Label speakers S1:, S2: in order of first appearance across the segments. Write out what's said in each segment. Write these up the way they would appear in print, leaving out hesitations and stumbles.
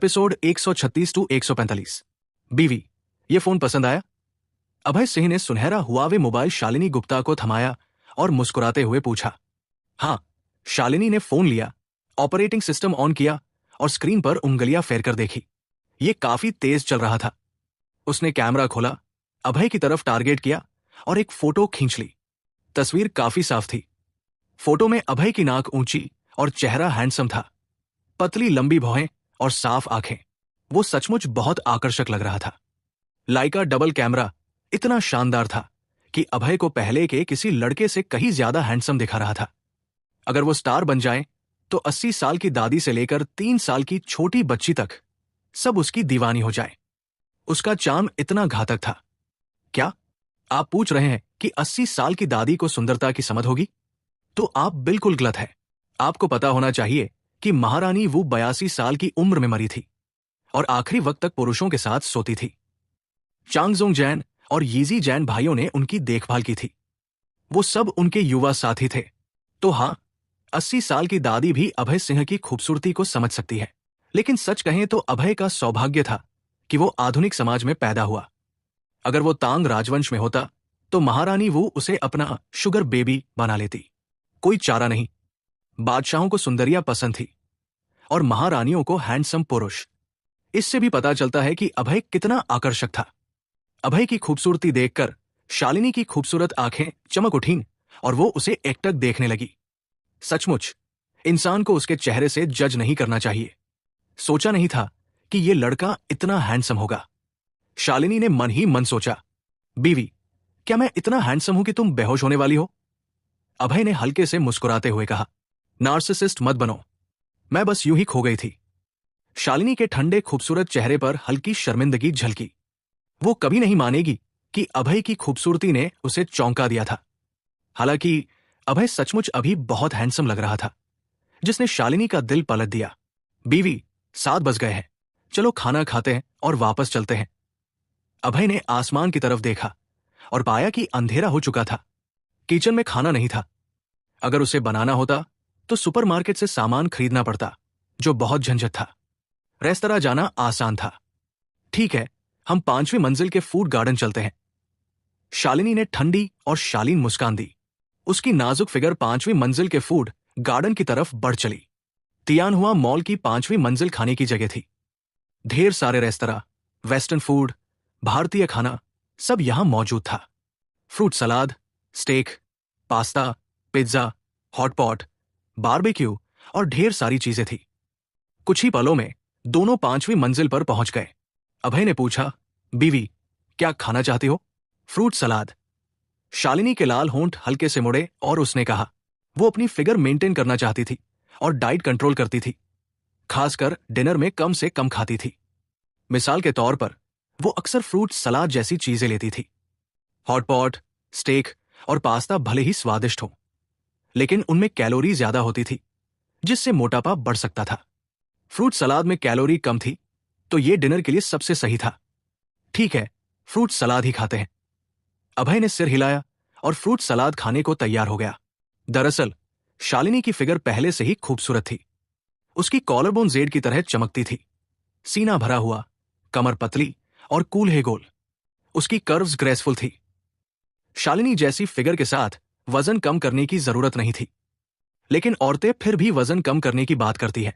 S1: Episode 136 to 145। बीवी, ये phone पसंद आया? अभय सिंह ने सुनहरा हुआवे मोबाइल शालिनी गुप्ता को थमाया और मुस्कुराते हुए पूछा। हाँ। शालिनी ने फोन लिया, ऑपरेटिंग सिस्टम ऑन किया और स्क्रीन पर उंगलियां फेरकर देखी। ये काफी तेज चल रहा था। उसने कैमरा खोला, अभय की तरफ टारगेट किया और एक फोटो खींच ली। तस्वीर काफी साफ थी। फोटो में अभय की नाक ऊंची और चेहरा हैंडसम था। पतली लंबी भौहें और साफ आंखें। वो सचमुच बहुत आकर्षक लग रहा था। लाइका डबल कैमरा इतना शानदार था कि अभय को पहले के किसी लड़के से कहीं ज्यादा हैंडसम दिखा रहा था। अगर वो स्टार बन जाए तो 80 साल की दादी से लेकर 3 साल की छोटी बच्ची तक सब उसकी दीवानी हो जाए। उसका चार्म इतना घातक था। क्या आप पूछ रहे हैं कि 80 साल की दादी को सुंदरता की समझ होगी? तो आप बिल्कुल गलत है। आपको पता होना चाहिए कि महारानी वू 82 साल की उम्र में मरी थी और आखिरी वक्त तक पुरुषों के साथ सोती थी। चांगजोंग जैन और यीजी जैन भाइयों ने उनकी देखभाल की थी। वो सब उनके युवा साथी थे। तो हां, 80 साल की दादी भी अभय सिंह की खूबसूरती को समझ सकती है। लेकिन सच कहें तो अभय का सौभाग्य था कि वो आधुनिक समाज में पैदा हुआ। अगर वो तांग राजवंश में होता तो महारानी वो उसे अपना शुगर बेबी बना लेती। कोई चारा नहीं। बादशाहों को सुंदरियां पसंद थी और महारानियों को हैंडसम पुरुष। इससे भी पता चलता है कि अभय कितना आकर्षक था। अभय की खूबसूरती देखकर शालिनी की खूबसूरत आंखें चमक उठीं और वो उसे एकटक देखने लगी। सचमुच इंसान को उसके चेहरे से जज नहीं करना चाहिए। सोचा नहीं था कि ये लड़का इतना हैंडसम होगा। शालिनी ने मन ही मन सोचा, बीवी, क्या मैं इतना हैंडसम हूं कि तुम बेहोश होने वाली हो? अभय ने हल्के से मुस्कुराते हुए कहा, नार्सिसिस्ट मत बनो। मैं बस यूं ही खो गई थी। शालिनी के ठंडे खूबसूरत चेहरे पर हल्की शर्मिंदगी झलकी। वो कभी नहीं मानेगी कि अभय की खूबसूरती ने उसे चौंका दिया था। हालांकि अभय सचमुच अभी बहुत हैंडसम लग रहा था, जिसने शालिनी का दिल पलट दिया। बीवी, 7 बज गए हैं। चलो खाना खाते हैं और वापस चलते हैं। अभय ने आसमान की तरफ देखा और पाया कि अंधेरा हो चुका था। किचन में खाना नहीं था। अगर उसे बनाना होता तो सुपरमार्केट से सामान खरीदना पड़ता, जो बहुत झंझट था। रेस्तरां जाना आसान था। ठीक है, हम 5वीं मंजिल के फूड गार्डन चलते हैं। शालिनी ने ठंडी और शालीन मुस्कान दी। उसकी नाजुक फिगर 5वीं मंजिल के फूड गार्डन की तरफ बढ़ चली। तियानहुआ मॉल की 5वीं मंजिल खाने की जगह थी। ढेर सारे रेस्तरां, वेस्टर्न फूड, भारतीय खाना सब यहां मौजूद था। Fruit salad, steak, pasta, pizza, hotpot, barbecue और ढेर सारी चीजें थी। कुछ ही पलों में दोनों 5वीं मंजिल पर पहुंच गए। अभय ने पूछा, बीवी, क्या खाना चाहती हो? Fruit salad. शालिनी के लाल होंठ हल्के से मुड़े और उसने कहा, वो अपनी फिगर मेंटेन करना चाहती थी और डाइट कंट्रोल करती थी। खासकर डिनर में कम से कम खाती थी। मिसाल के तौर पर वो अक्सर फ्रूट सलाद जैसी चीजें लेती थी। हॉटपॉट, स्टेक और पास्ता भले ही स्वादिष्ट हो, लेकिन उनमें कैलोरी ज्यादा होती थी, जिससे मोटापा बढ़ सकता था। फ्रूट सलाद में कैलोरी कम थी, तो ये डिनर के लिए सबसे सही था। ठीक है, फ्रूट सलाद ही खाते हैं। अभय ने सिर हिलाया और फ्रूट सलाद खाने को तैयार हो गया। दरअसल शालिनी की फिगर पहले से ही खूबसूरत थी। उसकी कॉलरबोन जेड की तरह चमकती थी। सीना भरा हुआ, कमर पतली और कूल्हे गोल। उसकी कर्व्स ग्रेसफुल थी। शालिनी जैसी फिगर के साथ वजन कम करने की जरूरत नहीं थी, लेकिन औरतें फिर भी वजन कम करने की बात करती है,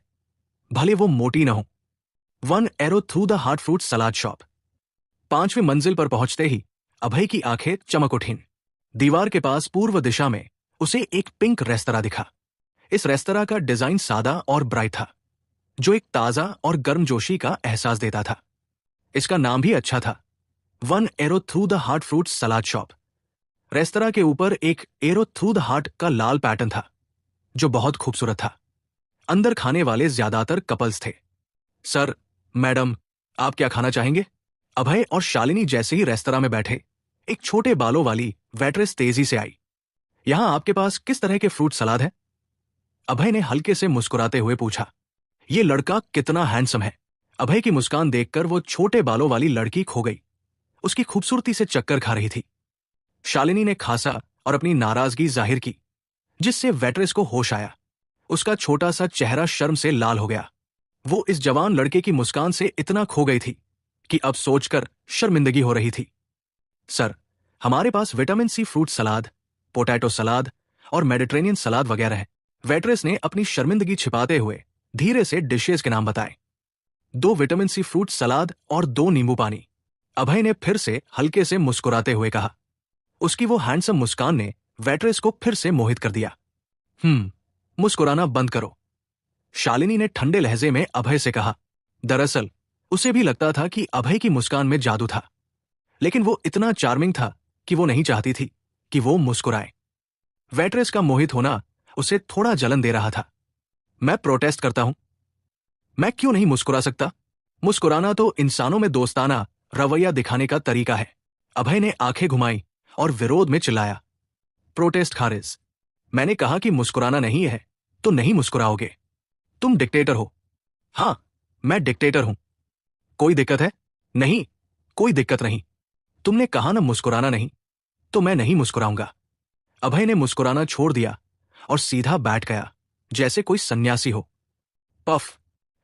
S1: भले वो मोटी न हो। 1 arrow through the heart fruit salad shop. 5वीं मंजिल पर पहुंचते ही अभय की आंखें चमक उठीं। दीवार के पास पूर्व दिशा में उसे एक पिंक रेस्तरां दिखा। इस रेस्तरां का डिजाइन सादा और ब्राइट था, जो एक ताजा और गर्मजोशी का एहसास देता था। इसका नाम भी अच्छा था, 1 arrow through the heart fruit salad shop. Restaurant के ऊपर एक एरो थ्रू द हार्ट का लाल पैटर्न था, जो बहुत खूबसूरत था। अंदर खाने वाले ज्यादातर कपल्स थे। सर, मैडम, आप क्या खाना चाहेंगे? अभय और शालिनी जैसे ही रेस्तरां में बैठे, एक छोटे बालों वाली वेट्रेस तेजी से आई। यहां आपके पास किस तरह के फ्रूट सलाद है? अभय ने हल्के से मुस्कुराते हुए पूछा। ये लड़का कितना हैंडसम है। अभय की मुस्कान देखकर वो छोटे बालों वाली लड़की खो गई। उसकी खूबसूरती से चक्कर खा रही थी। शालिनी ने खांसा और अपनी नाराजगी जाहिर की, जिससे वेट्रेस को होश आया। उसका छोटा सा चेहरा शर्म से लाल हो गया। वो इस जवान लड़के की मुस्कान से इतना खो गई थी कि अब सोचकर शर्मिंदगी हो रही थी। सर, हमारे पास vitamin C fruit salad, potato salad और मेडिटेरेनियन सलाद वगैरह है। वेट्रेस ने अपनी शर्मिंदगी छिपाते हुए धीरे से डिशेज के नाम बताए। 2 विटामिन सी फ्रूट सलाद और 2 नींबू पानी। अभय ने फिर से हल्के से मुस्कुराते हुए कहा। उसकी वो हैंडसम मुस्कान ने वेट्रेस को फिर से मोहित कर दिया। मुस्कुराना बंद करो, शालिनी ने ठंडे लहजे में अभय से कहा। दरअसल उसे भी लगता था कि अभय की मुस्कान में जादू था, लेकिन वो इतना चार्मिंग था कि वो नहीं चाहती थी कि वो मुस्कुराए। वेट्रेस का मोहित होना उसे थोड़ा जलन दे रहा था। मैं प्रोटेस्ट करता हूं, मैं क्यों नहीं मुस्कुरा सकता? मुस्कुराना तो इंसानों में दोस्ताना रवैया दिखाने का तरीका है। अभय ने आंखें घुमाई और विरोध में चिल्लाया। प्रोटेस्ट खारिज। मैंने कहा कि मुस्कुराना नहीं है तो नहीं मुस्कुराओगे। तुम डिक्टेटर हो। हां, मैं डिक्टेटर हूं। कोई दिक्कत है? नहीं, कोई दिक्कत नहीं। तुमने कहा ना मुस्कुराना नहीं, तो मैं नहीं मुस्कुराऊंगा। अभय ने मुस्कुराना छोड़ दिया और सीधा बैठ गया जैसे कोई सन्यासी हो। पफ।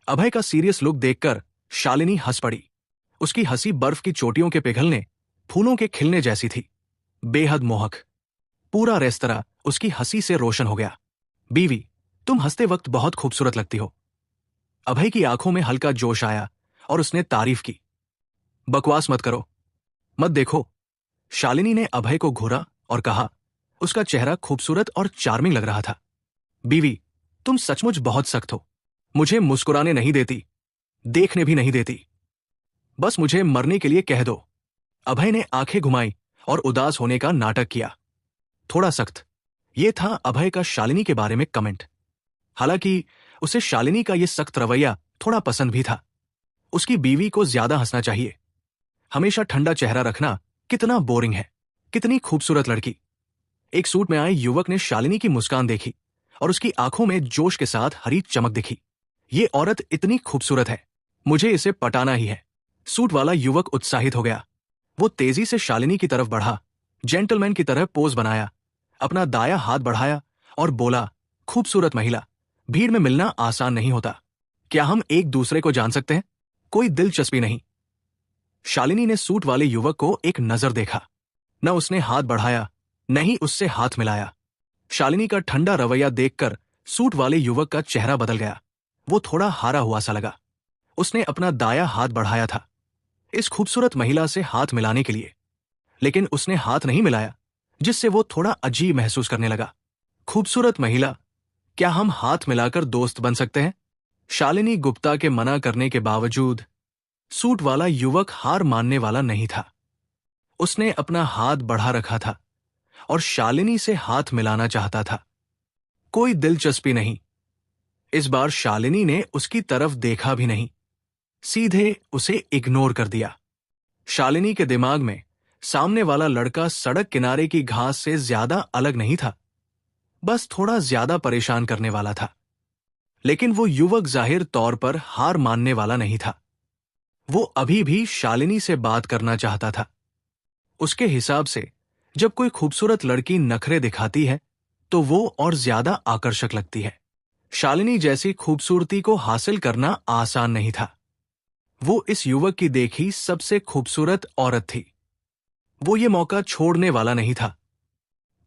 S1: अभय का सीरियस लुक देखकर शालिनी हंस पड़ी। उसकी हंसी बर्फ की चोटियों के पिघलने, फूलों के खिलने जैसी थी, बेहद मोहक। पूरा रेस्तरां उसकी हंसी से रोशन हो गया। बीवी, तुम हंसते वक्त बहुत खूबसूरत लगती हो। अभय की आंखों में हल्का जोश आया और उसने तारीफ की। बकवास मत करो, मत देखो। शालिनी ने अभय को घूरा और कहा। उसका चेहरा खूबसूरत और चार्मिंग लग रहा था। बीवी, तुम सचमुच बहुत सख्त हो। मुझे मुस्कुराने नहीं देती, देखने भी नहीं देती। बस मुझे मरने के लिए कह दो। अभय ने आंखें घुमाई और उदास होने का नाटक किया। थोड़ा सख्त, यह था अभय का शालिनी के बारे में कमेंट। हालांकि उसे शालिनी का यह सख्त रवैया थोड़ा पसंद भी था। उसकी बीवी को ज्यादा हंसना चाहिए। हमेशा ठंडा चेहरा रखना कितना बोरिंग है। कितनी खूबसूरत लड़की। एक सूट में आए युवक ने शालिनी की मुस्कान देखी और उसकी आंखों में जोश के साथ हरी चमक दिखी। ये औरत इतनी खूबसूरत है, मुझे इसे पटाना ही है। सूट वाला युवक उत्साहित हो गया। वो तेजी से शालिनी की तरफ बढ़ा, जेंटलमैन की तरह पोज बनाया, अपना दाया हाथ बढ़ाया और बोला, खूबसूरत महिला, भीड़ में मिलना आसान नहीं होता। क्या हम एक दूसरे को जान सकते हैं? कोई दिलचस्पी नहीं। शालिनी ने सूट वाले युवक को एक नजर देखा। न उसने हाथ बढ़ाया, न ही उससे हाथ मिलाया। शालिनी का ठंडा रवैया देखकर सूट वाले युवक का चेहरा बदल गया। वो थोड़ा हारा हुआ सा लगा। उसने अपना दाया हाथ बढ़ाया था इस खूबसूरत महिला से हाथ मिलाने के लिए, लेकिन उसने हाथ नहीं मिलाया, जिससे वो थोड़ा अजीब महसूस करने लगा। खूबसूरत महिला, क्या हम हाथ मिलाकर दोस्त बन सकते हैं? शालिनी गुप्ता के मना करने के बावजूद सूट वाला युवक हार मानने वाला नहीं था। उसने अपना हाथ बढ़ा रखा था और शालिनी से हाथ मिलाना चाहता था। कोई दिलचस्पी नहीं। इस बार शालिनी ने उसकी तरफ देखा भी नहीं, सीधे उसे इग्नोर कर दिया। शालिनी के दिमाग में सामने वाला लड़का सड़क किनारे की घास से ज्यादा अलग नहीं था, बस थोड़ा ज्यादा परेशान करने वाला था। लेकिन वो युवक जाहिर तौर पर हार मानने वाला नहीं था। वो अभी भी शालिनी से बात करना चाहता था। उसके हिसाब से जब कोई खूबसूरत लड़की नखरे दिखाती है तो वो और ज्यादा आकर्षक लगती है। शालिनी जैसी खूबसूरती को हासिल करना आसान नहीं था। वो इस युवक की देखी सबसे खूबसूरत औरत थी। वो ये मौका छोड़ने वाला नहीं था।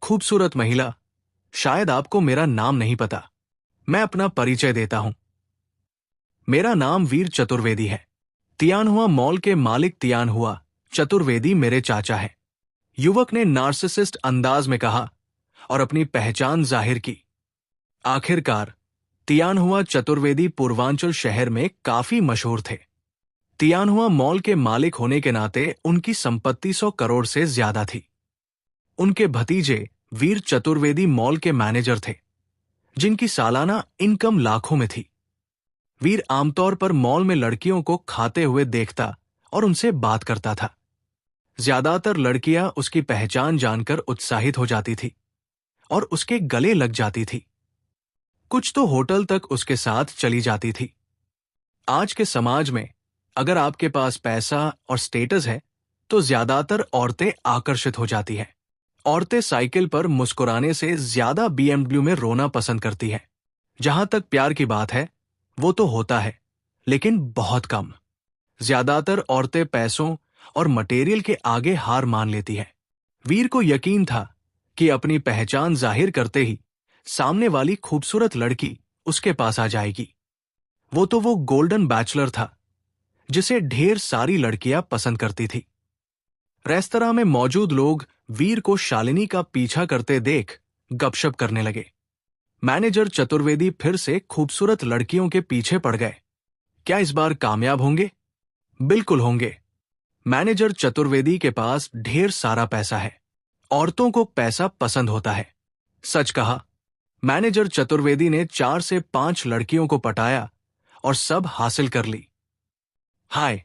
S1: खूबसूरत महिला, शायद आपको मेरा नाम नहीं पता। मैं अपना परिचय देता हूं। मेरा नाम वीर चतुर्वेदी है। तियानहुआ मॉल के मालिक तियानहुआ चतुर्वेदी मेरे चाचा है। युवक ने नार्सिसिस्ट अंदाज में कहा और अपनी पहचान जाहिर की। आखिरकार तियानहुआ चतुर्वेदी पूर्वांचल शहर में काफी मशहूर थे। तियानहुआ मॉल के मालिक होने के नाते उनकी संपत्ति 100 करोड़ से ज्यादा थी। उनके भतीजे वीर चतुर्वेदी मॉल के मैनेजर थे, जिनकी सालाना इनकम लाखों में थी। वीर आमतौर पर मॉल में लड़कियों को खाते हुए देखता और उनसे बात करता था। ज्यादातर लड़कियां उसकी पहचान जानकर उत्साहित हो जाती थी और उसके गले लग जाती थी। कुछ तो होटल तक उसके साथ चली जाती थी। आज के समाज में अगर आपके पास पैसा और स्टेटस है तो ज्यादातर औरतें आकर्षित हो जाती हैं। औरतें साइकिल पर मुस्कुराने से ज्यादा BMW में रोना पसंद करती हैं। जहां तक प्यार की बात है, वो तो होता है, लेकिन बहुत कम। ज्यादातर औरतें पैसों और मटेरियल के आगे हार मान लेती हैं। वीर को यकीन था कि अपनी पहचान जाहिर करते ही सामने वाली खूबसूरत लड़की उसके पास आ जाएगी। वो गोल्डन बैचलर था जिसे ढेर सारी लड़कियां पसंद करती थी। रेस्तरां में मौजूद लोग वीर को शालिनी का पीछा करते देख गपशप करने लगे। मैनेजर चतुर्वेदी फिर से खूबसूरत लड़कियों के पीछे पड़ गए। क्या इस बार कामयाब होंगे? बिल्कुल होंगे। मैनेजर चतुर्वेदी के पास ढेर सारा पैसा है। औरतों को पैसा पसंद होता है। सच कहा। मैनेजर चतुर्वेदी ने 4 से 5 लड़कियों को पटाया और सब हासिल कर ली। हाय,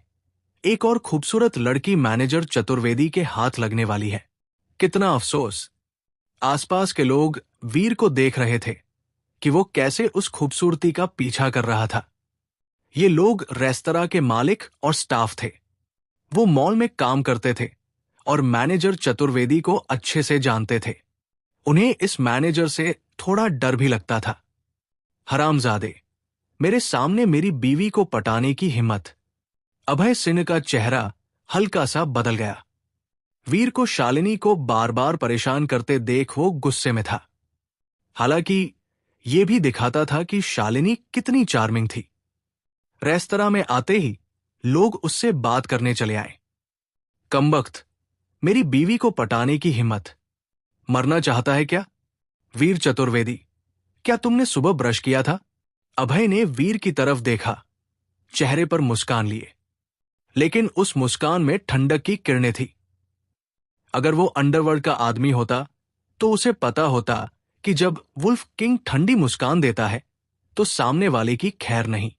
S1: एक और खूबसूरत लड़की मैनेजर चतुर्वेदी के हाथ लगने वाली है। कितना अफसोस। आसपास के लोग वीर को देख रहे थे कि वो कैसे उस खूबसूरती का पीछा कर रहा था। ये लोग रेस्तरां के मालिक और स्टाफ थे। वो मॉल में काम करते थे और मैनेजर चतुर्वेदी को अच्छे से जानते थे। उन्हें इस मैनेजर से थोड़ा डर भी लगता था। हरामजादे, मेरे सामने मेरी बीवी को पटाने की हिम्मत। अभय सिंह का चेहरा हल्का सा बदल गया। वीर को शालिनी को बार बार परेशान करते देख वो गुस्से में था। हालांकि यह भी दिखाता था कि शालिनी कितनी चार्मिंग थी। रेस्तरां में आते ही लोग उससे बात करने चले आए। कमबख्त, मेरी बीवी को पटाने की हिम्मत। मरना चाहता है क्या? वीर चतुर्वेदी, क्या तुमने सुबह ब्रश किया था? अभय ने वीर की तरफ देखा, चेहरे पर मुस्कान लिए, लेकिन उस मुस्कान में ठंडक की किरणें थी। अगर वो अंडरवर्ल्ड का आदमी होता तो उसे पता होता कि जब वुल्फ किंग ठंडी मुस्कान देता है तो सामने वाले की खैर नहीं।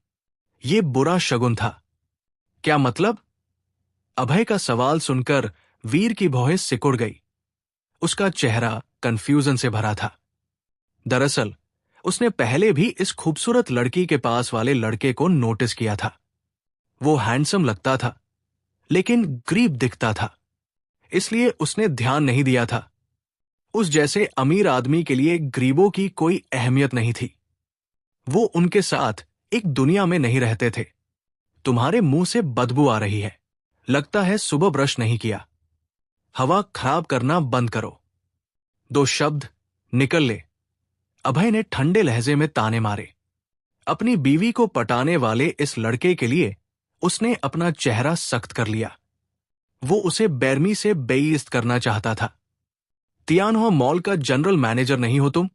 S1: ये बुरा शगुन था। क्या मतलब? अभय का सवाल सुनकर वीर की भौहें सिकुड़ गई। उसका चेहरा कंफ्यूजन से भरा था। दरअसल उसने पहले भी इस खूबसूरत लड़की के पास वाले लड़के को नोटिस किया था। वो हैंडसम लगता था, लेकिन गरीब दिखता था, इसलिए उसने ध्यान नहीं दिया था। उस जैसे अमीर आदमी के लिए गरीबों की कोई अहमियत नहीं थी। वो उनके साथ एक दुनिया में नहीं रहते थे। तुम्हारे मुंह से बदबू आ रही है। लगता है सुबह ब्रश नहीं किया। हवा खराब करना बंद करो। 2 शब्द निकल ले। अभय ने ठंडे लहजे में ताने मारे। अपनी बीवी को पटाने वाले इस लड़के के लिए उसने अपना चेहरा सख्त कर लिया। वो उसे बेरमी से बेइज्जत करना चाहता था। तियानहो मॉल का जनरल मैनेजर नहीं हो तुम?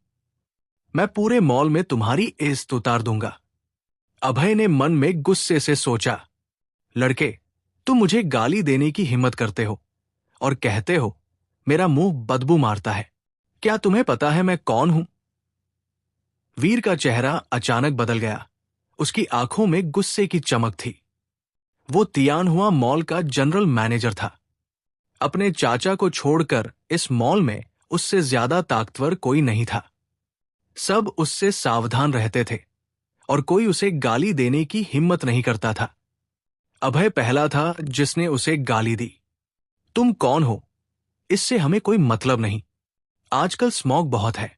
S1: मैं पूरे मॉल में तुम्हारी इज्जत उतार दूंगा। अभय ने मन में गुस्से से सोचा, लड़के, तुम मुझे गाली देने की हिम्मत करते हो और कहते हो मेरा मुंह बदबू मारता है। क्या तुम्हें पता है मैं कौन हूं? वीर का चेहरा अचानक बदल गया। उसकी आंखों में गुस्से की चमक थी। वो तियानहुआ मॉल का जनरल मैनेजर था। अपने चाचा को छोड़कर इस मॉल में उससे ज्यादा ताकतवर कोई नहीं था। सब उससे सावधान रहते थे और कोई उसे गाली देने की हिम्मत नहीं करता था। अभय पहला था जिसने उसे गाली दी। तुम कौन हो? इससे हमें कोई मतलब नहीं। आजकल स्मॉग बहुत है।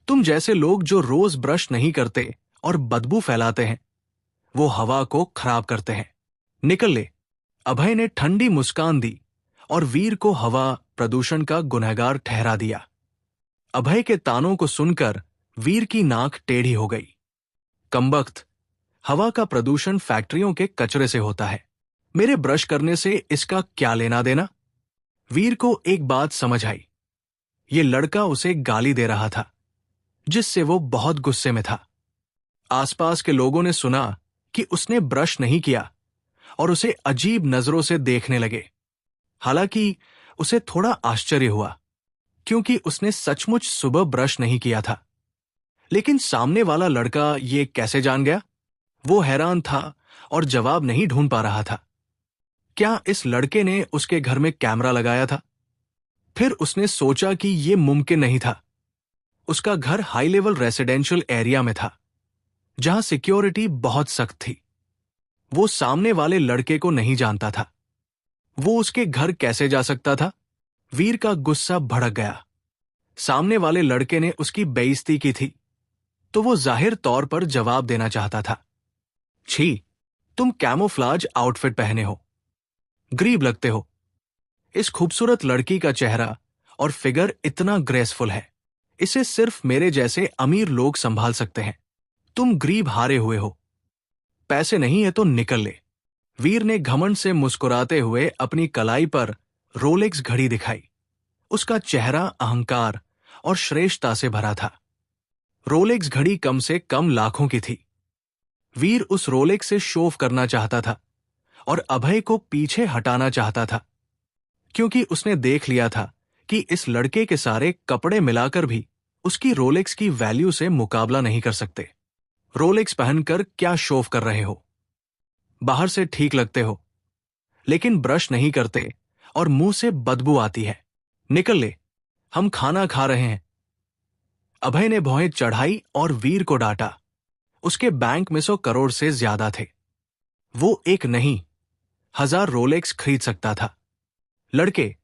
S1: तुम जैसे लोग जो रोज ब्रश नहीं करते और बदबू फैलाते हैं, वो हवा को खराब करते हैं। निकल ले। अभय ने ठंडी मुस्कान दी और वीर को हवा प्रदूषण का गुनहगार ठहरा दिया। अभय के तानों को सुनकर वीर की नाक टेढ़ी हो गई। कमबख्त, हवा का प्रदूषण फैक्ट्रियों के कचरे से होता है। मेरे ब्रश करने से इसका क्या लेना देना? वीर को एक बात समझ आई। ये लड़का उसे गाली दे रहा था, जिससे वो बहुत गुस्से में था। आसपास के लोगों ने सुना कि उसने ब्रश नहीं किया और उसे अजीब नजरों से देखने लगे। हालांकि उसे थोड़ा आश्चर्य हुआ, क्योंकि उसने सचमुच सुबह ब्रश नहीं किया था। लेकिन सामने वाला लड़का ये कैसे जान गया? वो हैरान था और जवाब नहीं ढूंढ पा रहा था। क्या इस लड़के ने उसके घर में कैमरा लगाया था? फिर उसने सोचा कि यह मुमकिन नहीं था। उसका घर हाई लेवल रेसिडेंशियल एरिया में था, जहां सिक्योरिटी बहुत सख्त थी। वो सामने वाले लड़के को नहीं जानता था। वो उसके घर कैसे जा सकता था? वीर का गुस्सा भड़क गया। सामने वाले लड़के ने उसकी बेइज्जती की थी, तो वो जाहिर तौर पर जवाब देना चाहता था। छी, तुम कैमोफ्लाज आउटफिट पहने हो, गरीब लगते हो। इस खूबसूरत लड़की का चेहरा और फिगर इतना ग्रेसफुल है, इसे सिर्फ मेरे जैसे अमीर लोग संभाल सकते हैं। तुम गरीब हारे हुए हो, पैसे नहीं है तो निकल ले। वीर ने घमंड से मुस्कुराते हुए अपनी कलाई पर रोलेक्स घड़ी दिखाई। उसका चेहरा अहंकार और श्रेष्ठता से भरा था। रोलेक्स घड़ी कम से कम लाखों की थी। वीर उस रोलेक्स से शो ऑफ करना चाहता था और अभय को पीछे हटाना चाहता था, क्योंकि उसने देख लिया था कि इस लड़के के सारे कपड़े मिलाकर भी उसकी रोलेक्स की वैल्यू से मुकाबला नहीं कर सकते। रोलेक्स पहनकर क्या शो ऑफ कर रहे हो? बाहर से ठीक लगते हो, लेकिन ब्रश नहीं करते और मुंह से बदबू आती है। निकल ले, हम खाना खा रहे हैं। अभय ने भौहें चढ़ाई और वीर को डांटा। उसके बैंक में 100 करोड़ से ज्यादा थे। वो एक नहीं, 1000 रोलेक्स खरीद सकता था। लड़के,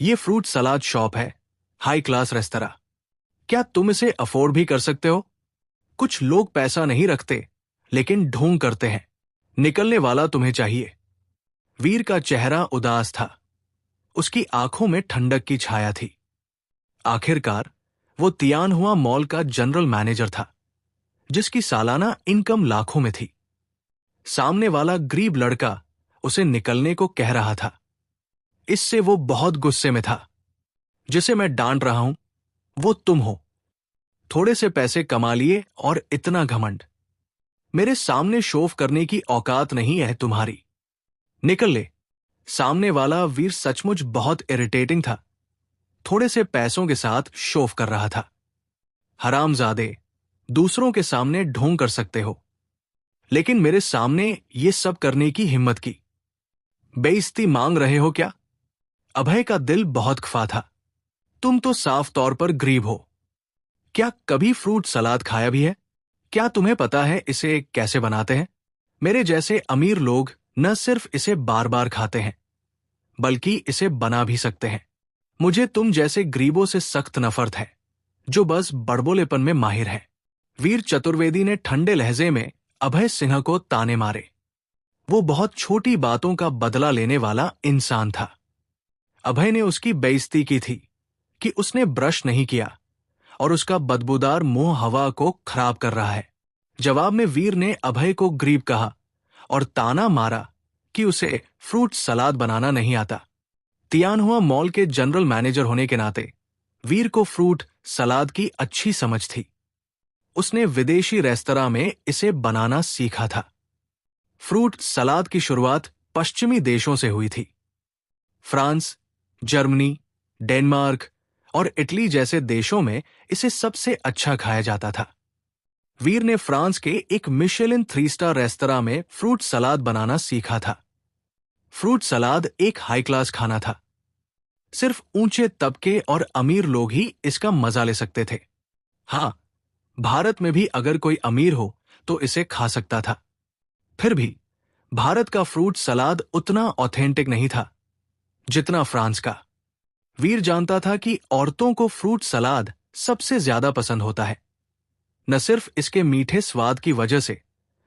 S1: ये फ्रूट सलाद शॉप है, हाई क्लास रेस्तरा। क्या तुम इसे अफोर्ड भी कर सकते हो? कुछ लोग पैसा नहीं रखते, लेकिन ढोंग करते हैं। निकलने वाला तुम्हें चाहिए। वीर का चेहरा उदास था। उसकी आंखों में ठंडक की छाया थी। आखिरकार वो तियानहुआ मॉल का जनरल मैनेजर था, जिसकी सालाना इनकम लाखों में थी। सामने वाला गरीब लड़का उसे निकलने को कह रहा था। इससे वो बहुत गुस्से में था। जिसे मैं डांट रहा हूं, वो तुम हो। थोड़े से पैसे कमा लिए और इतना घमंड। मेरे सामने शो ऑफ करने की औकात नहीं है तुम्हारी। निकल ले। सामने वाला वीर सचमुच बहुत इरिटेटिंग था। थोड़े से पैसों के साथ शो ऑफ कर रहा था। हरामजादे, दूसरों के सामने ढोंग कर सकते हो, लेकिन मेरे सामने ये सब करने की हिम्मत की। बेइज्जती मांग रहे हो क्या? अभय का दिल बहुत खफा था। तुम तो साफ तौर पर गरीब हो। क्या कभी फ्रूट सलाद खाया भी है? क्या तुम्हें पता है इसे कैसे बनाते हैं? मेरे जैसे अमीर लोग न सिर्फ इसे बार बार खाते हैं, बल्कि इसे बना भी सकते हैं। मुझे तुम जैसे गरीबों से सख्त नफरत है, जो बस बड़बोलेपन में माहिर है। वीर चतुर्वेदी ने ठंडे लहजे में अभय सिन्हा को ताने मारे। वो बहुत छोटी बातों का बदला लेने वाला इंसान था। अभय ने उसकी बेइज्जती की थी कि उसने ब्रश नहीं किया और उसका बदबूदार मुंह हवा को खराब कर रहा है। जवाब में वीर ने अभय को गरीब कहा और ताना मारा कि उसे फ्रूट सलाद बनाना नहीं आता। तियानहुआ मॉल के जनरल मैनेजर होने के नाते वीर को फ्रूट सलाद की अच्छी समझ थी। उसने विदेशी रेस्तरां में इसे बनाना सीखा था। फ्रूट सलाद की शुरुआत पश्चिमी देशों से हुई थी। फ्रांस, जर्मनी, डेनमार्क और इटली जैसे देशों में इसे सबसे अच्छा खाया जाता था। वीर ने फ्रांस के एक मिशेलिन 3 स्टार रेस्तरां में फ्रूट सलाद बनाना सीखा था। फ्रूट सलाद एक हाई क्लास खाना था। सिर्फ ऊंचे तबके और अमीर लोग ही इसका मजा ले सकते थे। हां, भारत में भी अगर कोई अमीर हो तो इसे खा सकता था। फिर भी भारत का फ्रूट सलाद उतना ऑथेंटिक नहीं था जितना फ्रांस का। वीर जानता था कि औरतों को फ्रूट सलाद सबसे ज्यादा पसंद होता है, न सिर्फ इसके मीठे स्वाद की वजह से,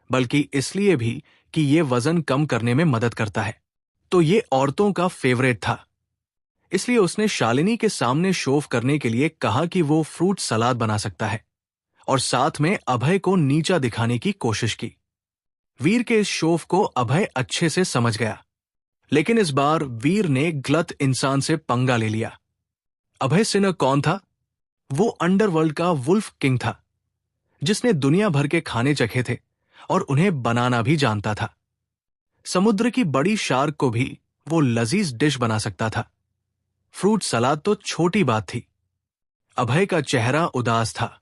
S1: बल्कि इसलिए भी कि ये वजन कम करने में मदद करता है। तो ये औरतों का फेवरेट था। इसलिए उसने शालिनी के सामने शो ऑफ करने के लिए कहा कि वो फ्रूट सलाद बना सकता है और साथ में अभय को नीचा दिखाने की कोशिश की। वीर के इस शो ऑफ को अभय अच्छे से समझ गया, लेकिन इस बार वीर ने गलत इंसान से पंगा ले लिया। अभय सिन्हा कौन था? वो अंडरवर्ल्ड का वुल्फ किंग था, जिसने दुनिया भर के खाने चखे थे और उन्हें बनाना भी जानता था। समुद्र की बड़ी शार्क को भी वो लजीज डिश बना सकता था। फ्रूट सलाद तो छोटी बात थी। अभय का चेहरा उदास था।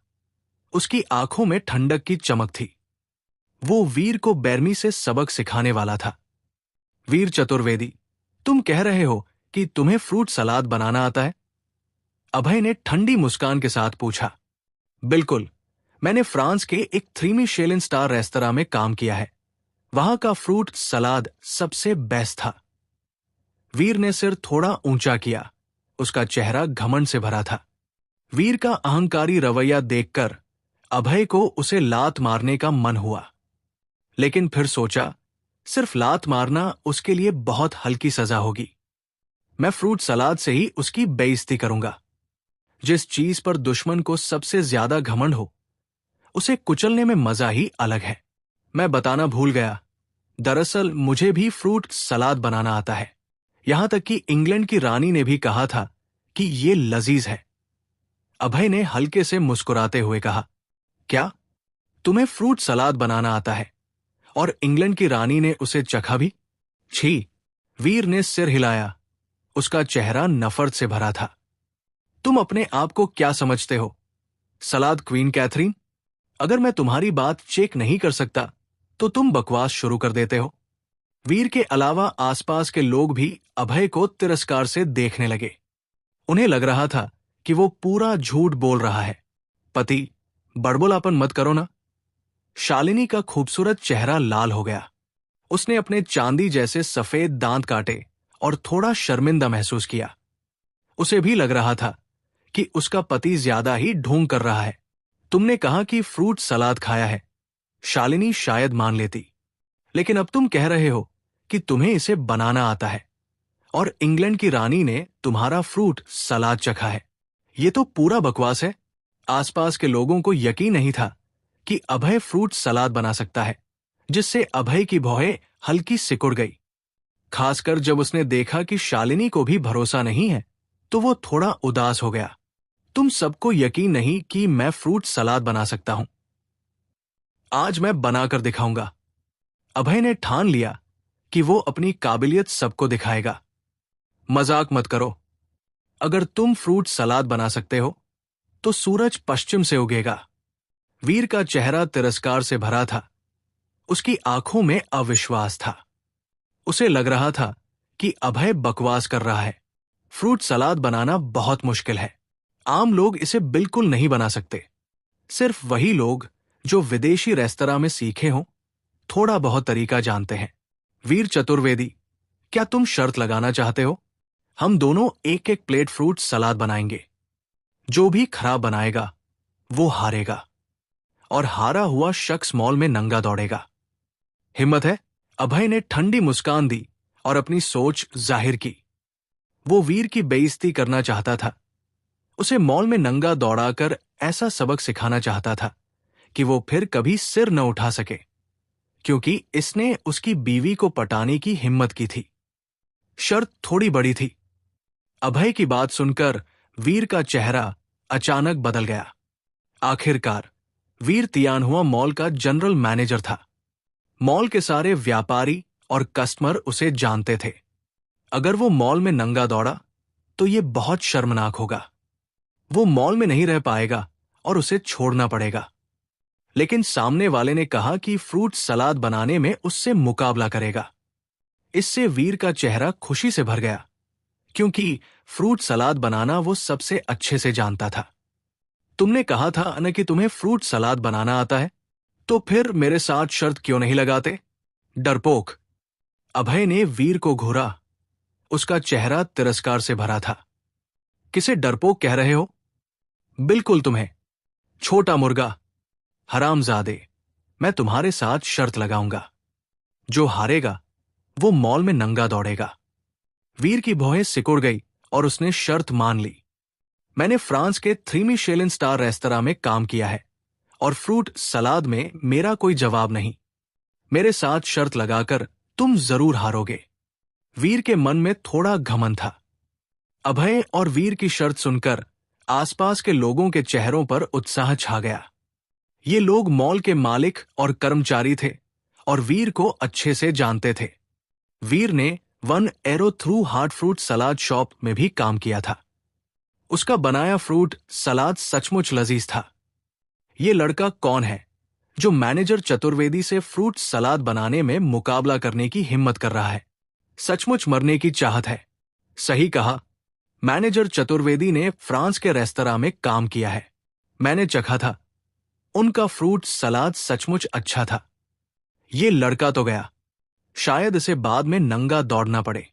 S1: उसकी आंखों में ठंडक की चमक थी। वो वीर को बेरमी से सबक सिखाने वाला था। वीर चतुर्वेदी, तुम कह रहे हो कि तुम्हें फ्रूट सलाद बनाना आता है? अभय ने ठंडी मुस्कान के साथ पूछा। बिल्कुल, मैंने फ्रांस के एक 3 मिशेलिन स्टार रेस्तरां में काम किया है। वहां का फ्रूट सलाद सबसे बेस्ट था। वीर ने सिर थोड़ा ऊंचा किया। उसका चेहरा घमंड से भरा था। वीर का अहंकारी रवैया देखकर अभय को उसे लात मारने का मन हुआ, लेकिन फिर सोचा सिर्फ लात मारना उसके लिए बहुत हल्की सजा होगी। मैं फ्रूट सलाद से ही उसकी बेइज्जती करूंगा। जिस चीज पर दुश्मन को सबसे ज्यादा घमंड हो, उसे कुचलने में मजा ही अलग है। मैं बताना भूल गया, दरअसल मुझे भी फ्रूट सलाद बनाना आता है। यहां तक कि इंग्लैंड की रानी ने भी कहा था कि ये लजीज है। अभय ने हल्के से मुस्कुराते हुए कहा, क्या तुम्हें फ्रूट सलाद बनाना आता है? और इंग्लैंड की रानी ने उसे चखा भी? छी! वीर ने सिर हिलाया। उसका चेहरा नफरत से भरा था। तुम अपने आप को क्या समझते हो, सलाद क्वीन कैथरीन? अगर मैं तुम्हारी बात चेक नहीं कर सकता तो तुम बकवास शुरू कर देते हो। वीर के अलावा आसपास के लोग भी अभय को तिरस्कार से देखने लगे। उन्हें लग रहा था कि वो पूरा झूठ बोल रहा है। पति, बड़बोलापन मत करो ना। शालिनी का खूबसूरत चेहरा लाल हो गया। उसने अपने चांदी जैसे सफेद दांत काटे और थोड़ा शर्मिंदा महसूस किया। उसे भी लग रहा था कि उसका पति ज्यादा ही ढोंग कर रहा है। तुमने कहा कि फ्रूट सलाद खाया है, शालिनी शायद मान लेती, लेकिन अब तुम कह रहे हो कि तुम्हें इसे बनाना आता है और इंग्लैंड की रानी ने तुम्हारा फ्रूट सलाद चखा है। ये तो पूरा बकवास है। आसपास के लोगों को यकीन नहीं था कि अभय फ्रूट सलाद बना सकता है, जिससे अभय की भौहें हल्की सिकुड़ गई। खासकर जब उसने देखा कि शालिनी को भी भरोसा नहीं है, तो वो थोड़ा उदास हो गया। तुम सबको यकीन नहीं कि मैं फ्रूट सलाद बना सकता हूं। आज मैं बनाकर दिखाऊंगा। अभय ने ठान लिया कि वो अपनी काबिलियत सबको दिखाएगा। मजाक मत करो। अगर तुम फ्रूट सलाद बना सकते हो तो सूरज पश्चिम से उगेगा। वीर का चेहरा तिरस्कार से भरा था। उसकी आंखों में अविश्वास था। उसे लग रहा था कि अभय बकवास कर रहा है। फ्रूट सलाद बनाना बहुत मुश्किल है। आम लोग इसे बिल्कुल नहीं बना सकते। सिर्फ वही लोग जो विदेशी रेस्तरां में सीखे हों, थोड़ा बहुत तरीका जानते हैं। वीर चतुर्वेदी, क्या तुम शर्त लगाना चाहते हो? हम दोनों एक एक प्लेट फ्रूट सलाद बनाएंगे। जो भी खराब बनाएगा वो हारेगा, और हारा हुआ शख्स मॉल में नंगा दौड़ेगा। हिम्मत है? अभय ने ठंडी मुस्कान दी और अपनी सोच जाहिर की। वो वीर की बेइज्जती करना चाहता था। उसे मॉल में नंगा दौड़ाकर ऐसा सबक सिखाना चाहता था कि वो फिर कभी सिर न उठा सके, क्योंकि इसने उसकी बीवी को पटाने की हिम्मत की थी। शर्त थोड़ी बड़ी थी। अभय की बात सुनकर वीर का चेहरा अचानक बदल गया। आखिरकार वीर तियानहुआ मॉल का जनरल मैनेजर था। मॉल के सारे व्यापारी और कस्टमर उसे जानते थे। अगर वो मॉल में नंगा दौड़ा तो ये बहुत शर्मनाक होगा। वो मॉल में नहीं रह पाएगा और उसे छोड़ना पड़ेगा। लेकिन सामने वाले ने कहा कि फ्रूट सलाद बनाने में उससे मुकाबला करेगा। इससे वीर का चेहरा खुशी से भर गया, क्योंकि फ्रूट सलाद बनाना वो सबसे अच्छे से जानता था। तुमने कहा था न कि तुम्हें फ्रूट सलाद बनाना आता है, तो फिर मेरे साथ शर्त क्यों नहीं लगाते? डरपोक! अभय ने वीर को घूरा। उसका चेहरा तिरस्कार से भरा था। किसे डरपोक कह रहे हो? बिल्कुल तुम्हें, छोटा मुर्गा, हरामजादे। मैं तुम्हारे साथ शर्त लगाऊंगा। जो हारेगा वो मॉल में नंगा दौड़ेगा। वीर की भौहें सिकुड़ गई और उसने शर्त मान ली। मैंने फ्रांस के 3 मिशेलिन स्टार रेस्तरां में काम किया है और फ्रूट सलाद में मेरा कोई जवाब नहीं। मेरे साथ शर्त लगाकर तुम जरूर हारोगे। वीर के मन में थोड़ा घमंड था। अभय और वीर की शर्त सुनकर आसपास के लोगों के चेहरों पर उत्साह छा गया। ये लोग मॉल के मालिक और कर्मचारी थे और वीर को अच्छे से जानते थे। वीर ने 1 arrow through heart fruit salad shop में भी काम किया था। उसका बनाया फ्रूट सलाद सचमुच लजीज था। ये लड़का कौन है जो मैनेजर चतुर्वेदी से फ्रूट सलाद बनाने में मुकाबला करने की हिम्मत कर रहा है? सचमुच मरने की चाहत है। सही कहा, मैनेजर चतुर्वेदी ने फ्रांस के रेस्तरां में काम किया है। मैंने चखा था। उनका फ्रूट सलाद सचमुच अच्छा था। ये लड़का तो गया, शायद इसे बाद में नंगा दौड़ना पड़े।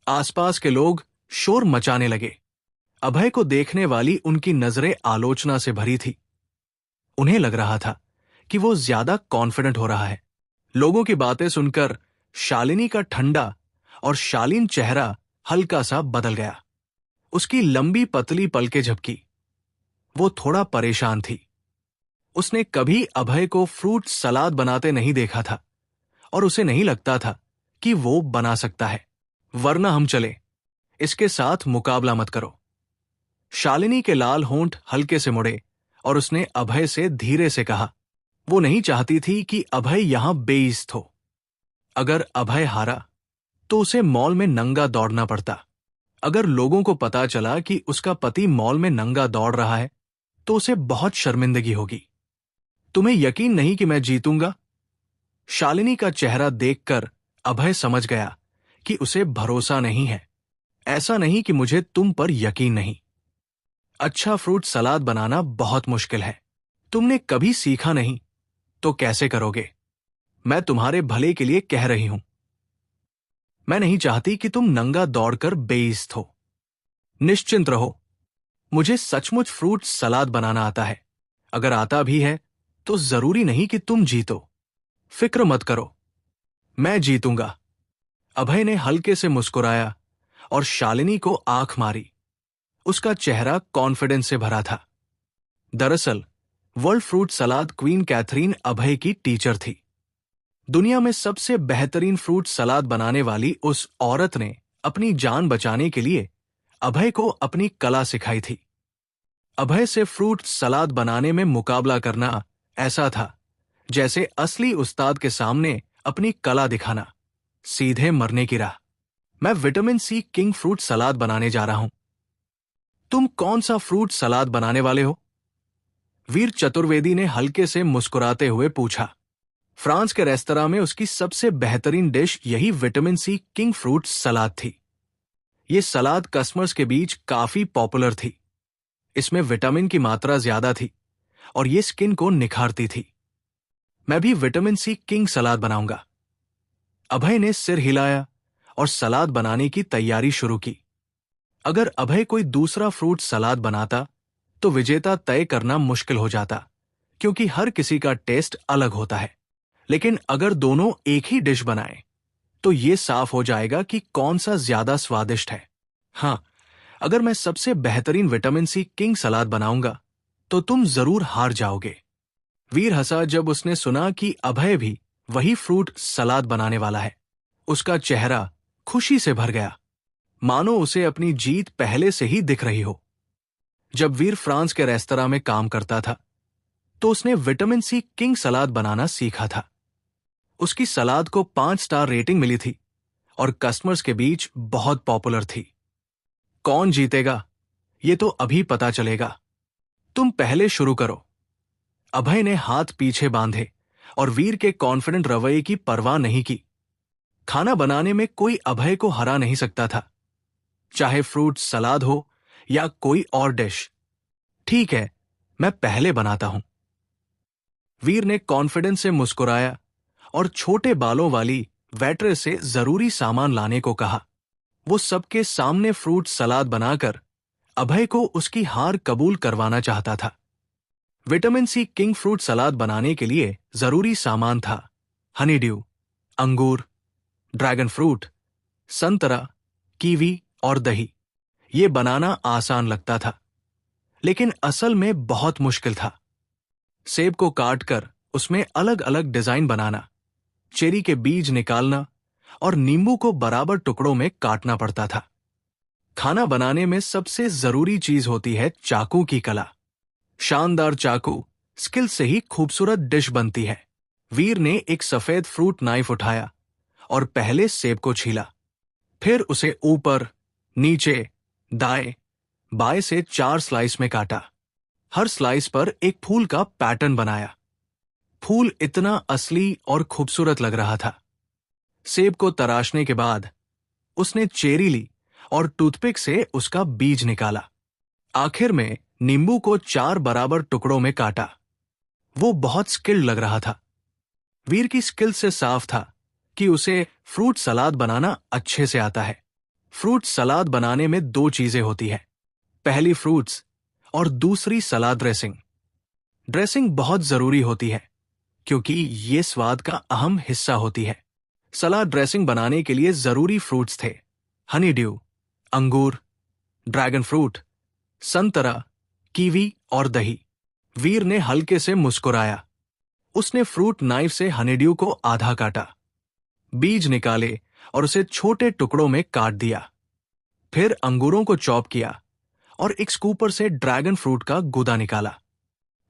S1: आसपास के लोग शोर मचाने लगे। अभय को देखने वाली उनकी नजरें आलोचना से भरी थी। उन्हें लग रहा था कि वो ज्यादा कॉन्फिडेंट हो रहा है। लोगों की बातें सुनकर शालिनी का ठंडा और शालीन चेहरा हल्का सा बदल गया। उसकी लंबी पतली पलकें झपकी। वो थोड़ा परेशान थी। उसने कभी अभय को फ्रूट सलाद बनाते नहीं देखा था और उसे नहीं लगता था कि वो बना सकता है। वरना हम चले, इसके साथ मुकाबला मत करो। शालिनी के लाल होंठ हल्के से मुड़े और उसने अभय से धीरे से कहा। वो नहीं चाहती थी कि अभय यहां बेइज्जत हो। अगर अभय हारा तो उसे मॉल में नंगा दौड़ना पड़ता। अगर लोगों को पता चला कि उसका पति मॉल में नंगा दौड़ रहा है तो उसे बहुत शर्मिंदगी होगी। तुम्हें यकीन नहीं कि मैं जीतूंगा? शालिनी का चेहरा देखकर अभय समझ गया कि उसे भरोसा नहीं है। ऐसा नहीं कि मुझे तुम पर यकीन नहीं। अच्छा फ्रूट सलाद बनाना बहुत मुश्किल है। तुमने कभी सीखा नहीं तो कैसे करोगे? मैं तुम्हारे भले के लिए कह रही हूं। मैं नहीं चाहती कि तुम नंगा दौड़कर बेइज्जत हो। निश्चिंत रहो, मुझे सचमुच फ्रूट सलाद बनाना आता है। अगर आता भी है तो जरूरी नहीं कि तुम जीतो। फिक्र मत करो, मैं जीतूंगा। अभय ने हल्के से मुस्कुराया और शालिनी को आंख मारी। उसका चेहरा कॉन्फिडेंस से भरा था। दरअसल world fruit salad queen Catherine Abhay की टीचर थी। दुनिया में सबसे बेहतरीन फ्रूट सलाद बनाने वाली उस औरत ने अपनी जान बचाने के लिए अभय को अपनी कला सिखाई थी। अभय से फ्रूट सलाद बनाने में मुकाबला करना ऐसा था जैसे असली उस्ताद के सामने अपनी कला दिखाना, सीधे मरने की राह। मैं vitamin C king fruit salad बनाने जा रहा हूं। तुम कौन सा फ्रूट सलाद बनाने वाले हो? वीर चतुर्वेदी ने हल्के से मुस्कुराते हुए पूछा। फ्रांस के रेस्तरां में उसकी सबसे बेहतरीन डिश यही vitamin C king fruit salad थी। ये सलाद कस्टमर्स के बीच काफी पॉपुलर थी। इसमें विटामिन की मात्रा ज्यादा थी और ये स्किन को निखारती थी। मैं भी विटामिन सी किंग सलाद बनाऊंगा। अभय ने सिर हिलाया और सलाद बनाने की तैयारी शुरू की। अगर अभय कोई दूसरा फ्रूट सलाद बनाता तो विजेता तय करना मुश्किल हो जाता, क्योंकि हर किसी का टेस्ट अलग होता है। लेकिन अगर दोनों एक ही डिश बनाए तो यह साफ हो जाएगा कि कौन सा ज्यादा स्वादिष्ट है। हां, अगर मैं सबसे बेहतरीन विटामिन सी किंग सलाद बनाऊंगा तो तुम जरूर हार जाओगे। वीर हंसा जब उसने सुना कि अभय भी वही फ्रूट सलाद बनाने वाला है। उसका चेहरा खुशी से भर गया, मानो उसे अपनी जीत पहले से ही दिख रही हो। जब वीर फ्रांस के रेस्तरां में काम करता था तो उसने विटामिन सी किंग सलाद बनाना सीखा था। उसकी सलाद को 5 स्टार रेटिंग मिली थी और कस्टमर्स के बीच बहुत पॉपुलर थी। कौन जीतेगा ये तो अभी पता चलेगा। तुम पहले शुरू करो। अभय ने हाथ पीछे बांधे और वीर के कॉन्फिडेंट रवैये की परवाह नहीं की। खाना बनाने में कोई अभय को हरा नहीं सकता था, चाहे फ्रूट सलाद हो या कोई और डिश। ठीक है, मैं पहले बनाता हूं। वीर ने कॉन्फिडेंस से मुस्कुराया और छोटे बालों वाली वेट्रेस से जरूरी सामान लाने को कहा। वो सबके सामने फ्रूट सलाद बनाकर अभय को उसकी हार कबूल करवाना चाहता था। Vitamin C king fruit salad बनाने के लिए जरूरी सामान था हनी ड्यू, अंगूर, ड्रैगन फ्रूट, संतरा, कीवी और दही। ये बनाना आसान लगता था, लेकिन असल में बहुत मुश्किल था। सेब को काटकर उसमें अलग अलग डिजाइन बनाना, चेरी के बीज निकालना और नींबू को बराबर टुकड़ों में काटना पड़ता था। खाना बनाने में सबसे जरूरी चीज होती है चाकू की कला। शानदार चाकू स्किल से ही खूबसूरत डिश बनती है। वीर ने एक सफेद फ्रूट नाइफ उठाया और पहले सेब को छीला, फिर उसे ऊपर, नीचे, दाएं, बाएं से 4 स्लाइस में काटा। हर स्लाइस पर एक फूल का पैटर्न बनाया। फूल इतना असली और खूबसूरत लग रहा था। सेब को तराशने के बाद उसने चेरी ली और टूथपिक से उसका बीज निकाला। आखिर में नींबू को 4 बराबर टुकड़ों में काटा। वो बहुत स्किल्ड लग रहा था। वीर की स्किल से साफ था कि उसे फ्रूट सलाद बनाना अच्छे से आता है। फ्रूट सलाद बनाने में 2 चीजें होती है, पहली फ्रूट्स और दूसरी सलाद ड्रेसिंग। ड्रेसिंग बहुत जरूरी होती है क्योंकि ये स्वाद का अहम हिस्सा होती है। सलाद ड्रेसिंग बनाने के लिए जरूरी फ्रूट्स थे हनी ड्यू, अंगूर, ड्रैगन फ्रूट, संतरा, कीवी और दही। वीर ने हल्के से मुस्कुराया। उसने फ्रूट नाइफ से हनीड्यू को आधा काटा, बीज निकाले और उसे छोटे टुकड़ों में काट दिया। फिर अंगूरों को चॉप किया और एक स्कूपर से ड्रैगन फ्रूट का गूदा निकाला।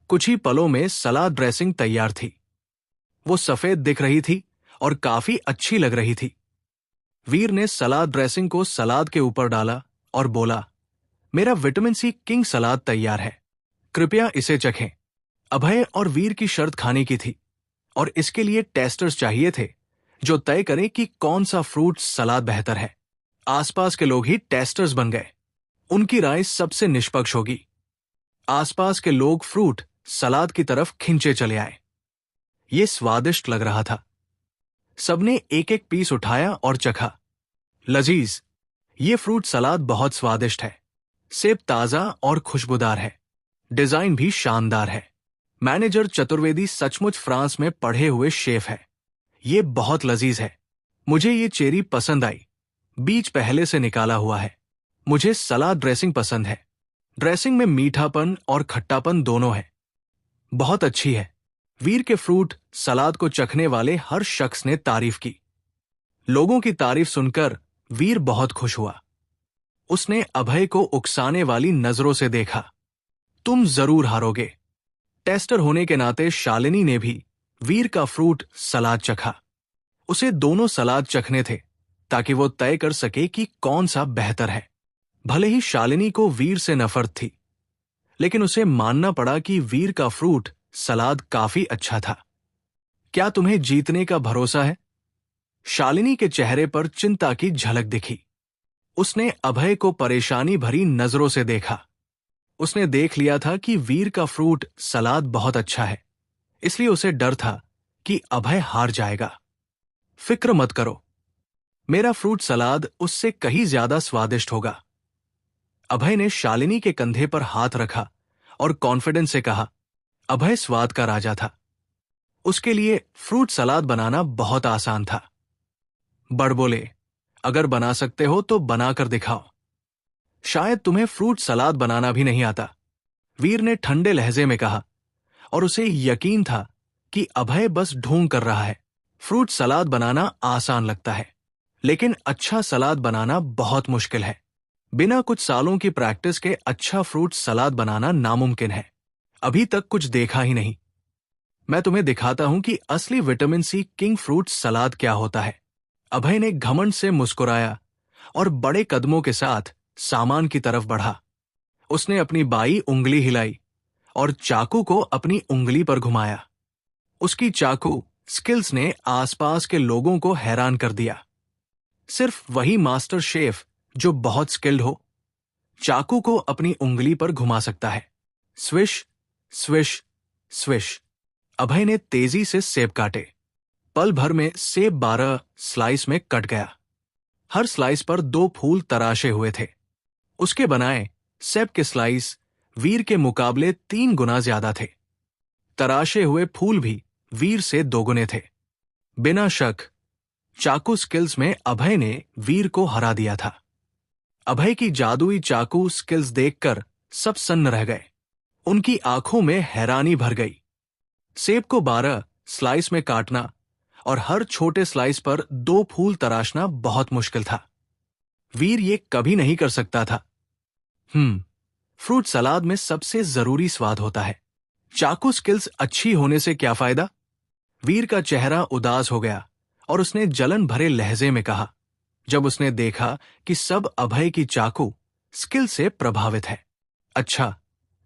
S1: कुछ ही पलों में सलाद ड्रेसिंग तैयार थी। वो सफेद दिख रही थी और काफी अच्छी लग रही थी। वीर ने सलाद ड्रेसिंग को सलाद के ऊपर डाला और बोला, मेरा विटामिन सी किंग सलाद तैयार है, कृपया इसे चखें। अभय और वीर की शर्त खाने की थी और इसके लिए टेस्टर्स चाहिए थे जो तय करें कि कौन सा फ्रूट सलाद बेहतर है। आसपास के लोग ही टेस्टर्स बन गए। उनकी राय सबसे निष्पक्ष होगी। आसपास के लोग फ्रूट सलाद की तरफ खिंचे चले आए। ये स्वादिष्ट लग रहा था। सबने एक एक पीस उठाया और चखा। लजीज, ये फ्रूट सलाद बहुत स्वादिष्ट है। सेब ताजा और खुशबूदार है। डिजाइन भी शानदार है। मैनेजर चतुर्वेदी सचमुच फ्रांस में पढ़े हुए शेफ है। ये बहुत लजीज है। मुझे ये चेरी पसंद आई। बीज पहले से निकाला हुआ है। मुझे सलाद ड्रेसिंग पसंद है। ड्रेसिंग में मीठापन और खट्टापन दोनों है। बहुत अच्छी है। वीर के फ्रूट सलाद को चखने वाले हर शख्स ने तारीफ की। लोगों की तारीफ सुनकर वीर बहुत खुश हुआ। उसने अभय को उकसाने वाली नजरों से देखा। तुम जरूर हारोगे। टेस्टर होने के नाते शालिनी ने भी वीर का फ्रूट सलाद चखा। उसे दोनों सलाद चखने थे ताकि वो तय कर सके कि कौन सा बेहतर है। भले ही शालिनी को वीर से नफरत थी, लेकिन उसे मानना पड़ा कि वीर का फ्रूट सलाद काफी अच्छा था। क्या तुम्हें जीतने का भरोसा है? शालिनी के चेहरे पर चिंता की झलक दिखी। उसने अभय को परेशानी भरी नजरों से देखा। उसने देख लिया था कि वीर का फ्रूट सलाद बहुत अच्छा है, इसलिए उसे डर था कि अभय हार जाएगा। फिक्र मत करो, मेरा फ्रूट सलाद उससे कहीं ज्यादा स्वादिष्ट होगा। अभय ने शालिनी के कंधे पर हाथ रखा और कॉन्फिडेंस से कहा। अभय स्वाद का राजा था। उसके लिए फ्रूट सलाद बनाना बहुत आसान था। बड़बोले, अगर बना सकते हो तो बनाकर दिखाओ। शायद तुम्हें फ्रूट सलाद बनाना भी नहीं आता, वीर ने ठंडे लहजे में कहा, और उसे यकीन था कि अभय बस ढोंग कर रहा है। फ्रूट सलाद बनाना आसान लगता है, लेकिन अच्छा सलाद बनाना बहुत मुश्किल है। बिना कुछ सालों की प्रैक्टिस के अच्छा फ्रूट सलाद बनाना नामुमकिन है। अभी तक कुछ देखा ही नहीं। मैं तुम्हें दिखाता हूं कि असली vitamin C king fruit salad क्या होता है। अभय ने घमंड से मुस्कुराया और बड़े कदमों के साथ सामान की तरफ बढ़ा। उसने अपनी बाई उंगली हिलाई और चाकू को अपनी उंगली पर घुमाया। उसकी चाकू स्किल्स ने आसपास के लोगों को हैरान कर दिया। सिर्फ वही मास्टर शेफ जो बहुत स्किल्ड हो, चाकू को अपनी उंगली पर घुमा सकता है। Swish swish swish. अभय ने तेजी से सेब काटे। पल भर में सेब 12 स्लाइस में कट गया। हर स्लाइस पर 2 फूल तराशे हुए थे। उसके बनाए सेब के स्लाइस वीर के मुकाबले 3 गुना ज्यादा थे। तराशे हुए फूल भी वीर से 2 गुने थे। बिना शक चाकू स्किल्स में अभय ने वीर को हरा दिया था। अभय की जादुई चाकू स्किल्स देखकर सब सन्न रह गए। उनकी आंखों में हैरानी भर गई। सेब को 12 स्लाइस में काटना और हर छोटे स्लाइस पर 2 फूल तराशना बहुत मुश्किल था। वीर ये कभी नहीं कर सकता था। फ्रूट सलाद में सबसे जरूरी स्वाद होता है। चाकू स्किल्स अच्छी होने से क्या फायदा? वीर का चेहरा उदास हो गया और उसने जलन भरे लहजे में कहा, जब उसने देखा कि सब अभय की चाकू स्किल से प्रभावित है। अच्छा,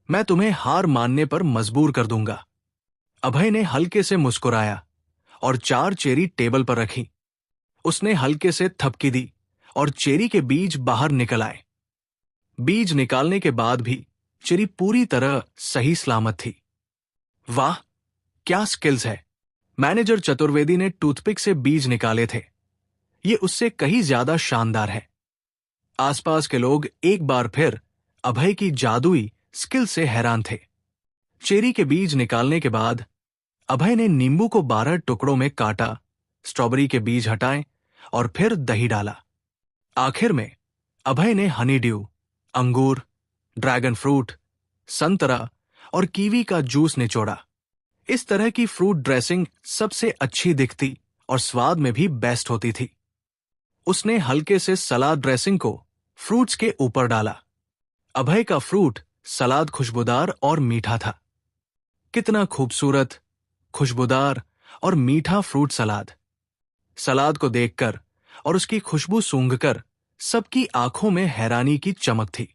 S1: मैं तुम्हें हार मानने पर मजबूर कर दूंगा। अभय ने हल्के से मुस्कुराया और 4 चेरी टेबल पर रखी। उसने हल्के से थपकी दी और चेरी के बीज बाहर निकल आए। बीज निकालने के बाद भी चेरी पूरी तरह सही सलामत थी। वाह, क्या स्किल्स है! मैनेजर चतुर्वेदी ने टूथपिक से बीज निकाले थे। ये उससे कहीं ज्यादा शानदार है। आसपास के लोग एक बार फिर अभय की जादुई स्किल से हैरान थे। चेरी के बीज निकालने के बाद अभय ने नींबू को 12 टुकड़ों में काटा स्ट्रॉबेरी के बीज हटाए और फिर दही डाला। आखिर में अभय ने हनी ड्यू, अंगूर, ड्रैगन फ्रूट, संतरा और कीवी का जूस निचोड़ा। इस तरह की फ्रूट ड्रेसिंग सबसे अच्छी दिखती और स्वाद में भी बेस्ट होती थी। उसने हल्के से सलाद ड्रेसिंग को फ्रूट्स के ऊपर डाला। अभय का फ्रूट सलाद खुशबूदार और मीठा था। कितना खूबसूरत, खुशबूदार और मीठा फ्रूट सलाद। सलाद को देखकर और उसकी खुशबू सूंघकर सबकी आंखों में हैरानी की चमक थी।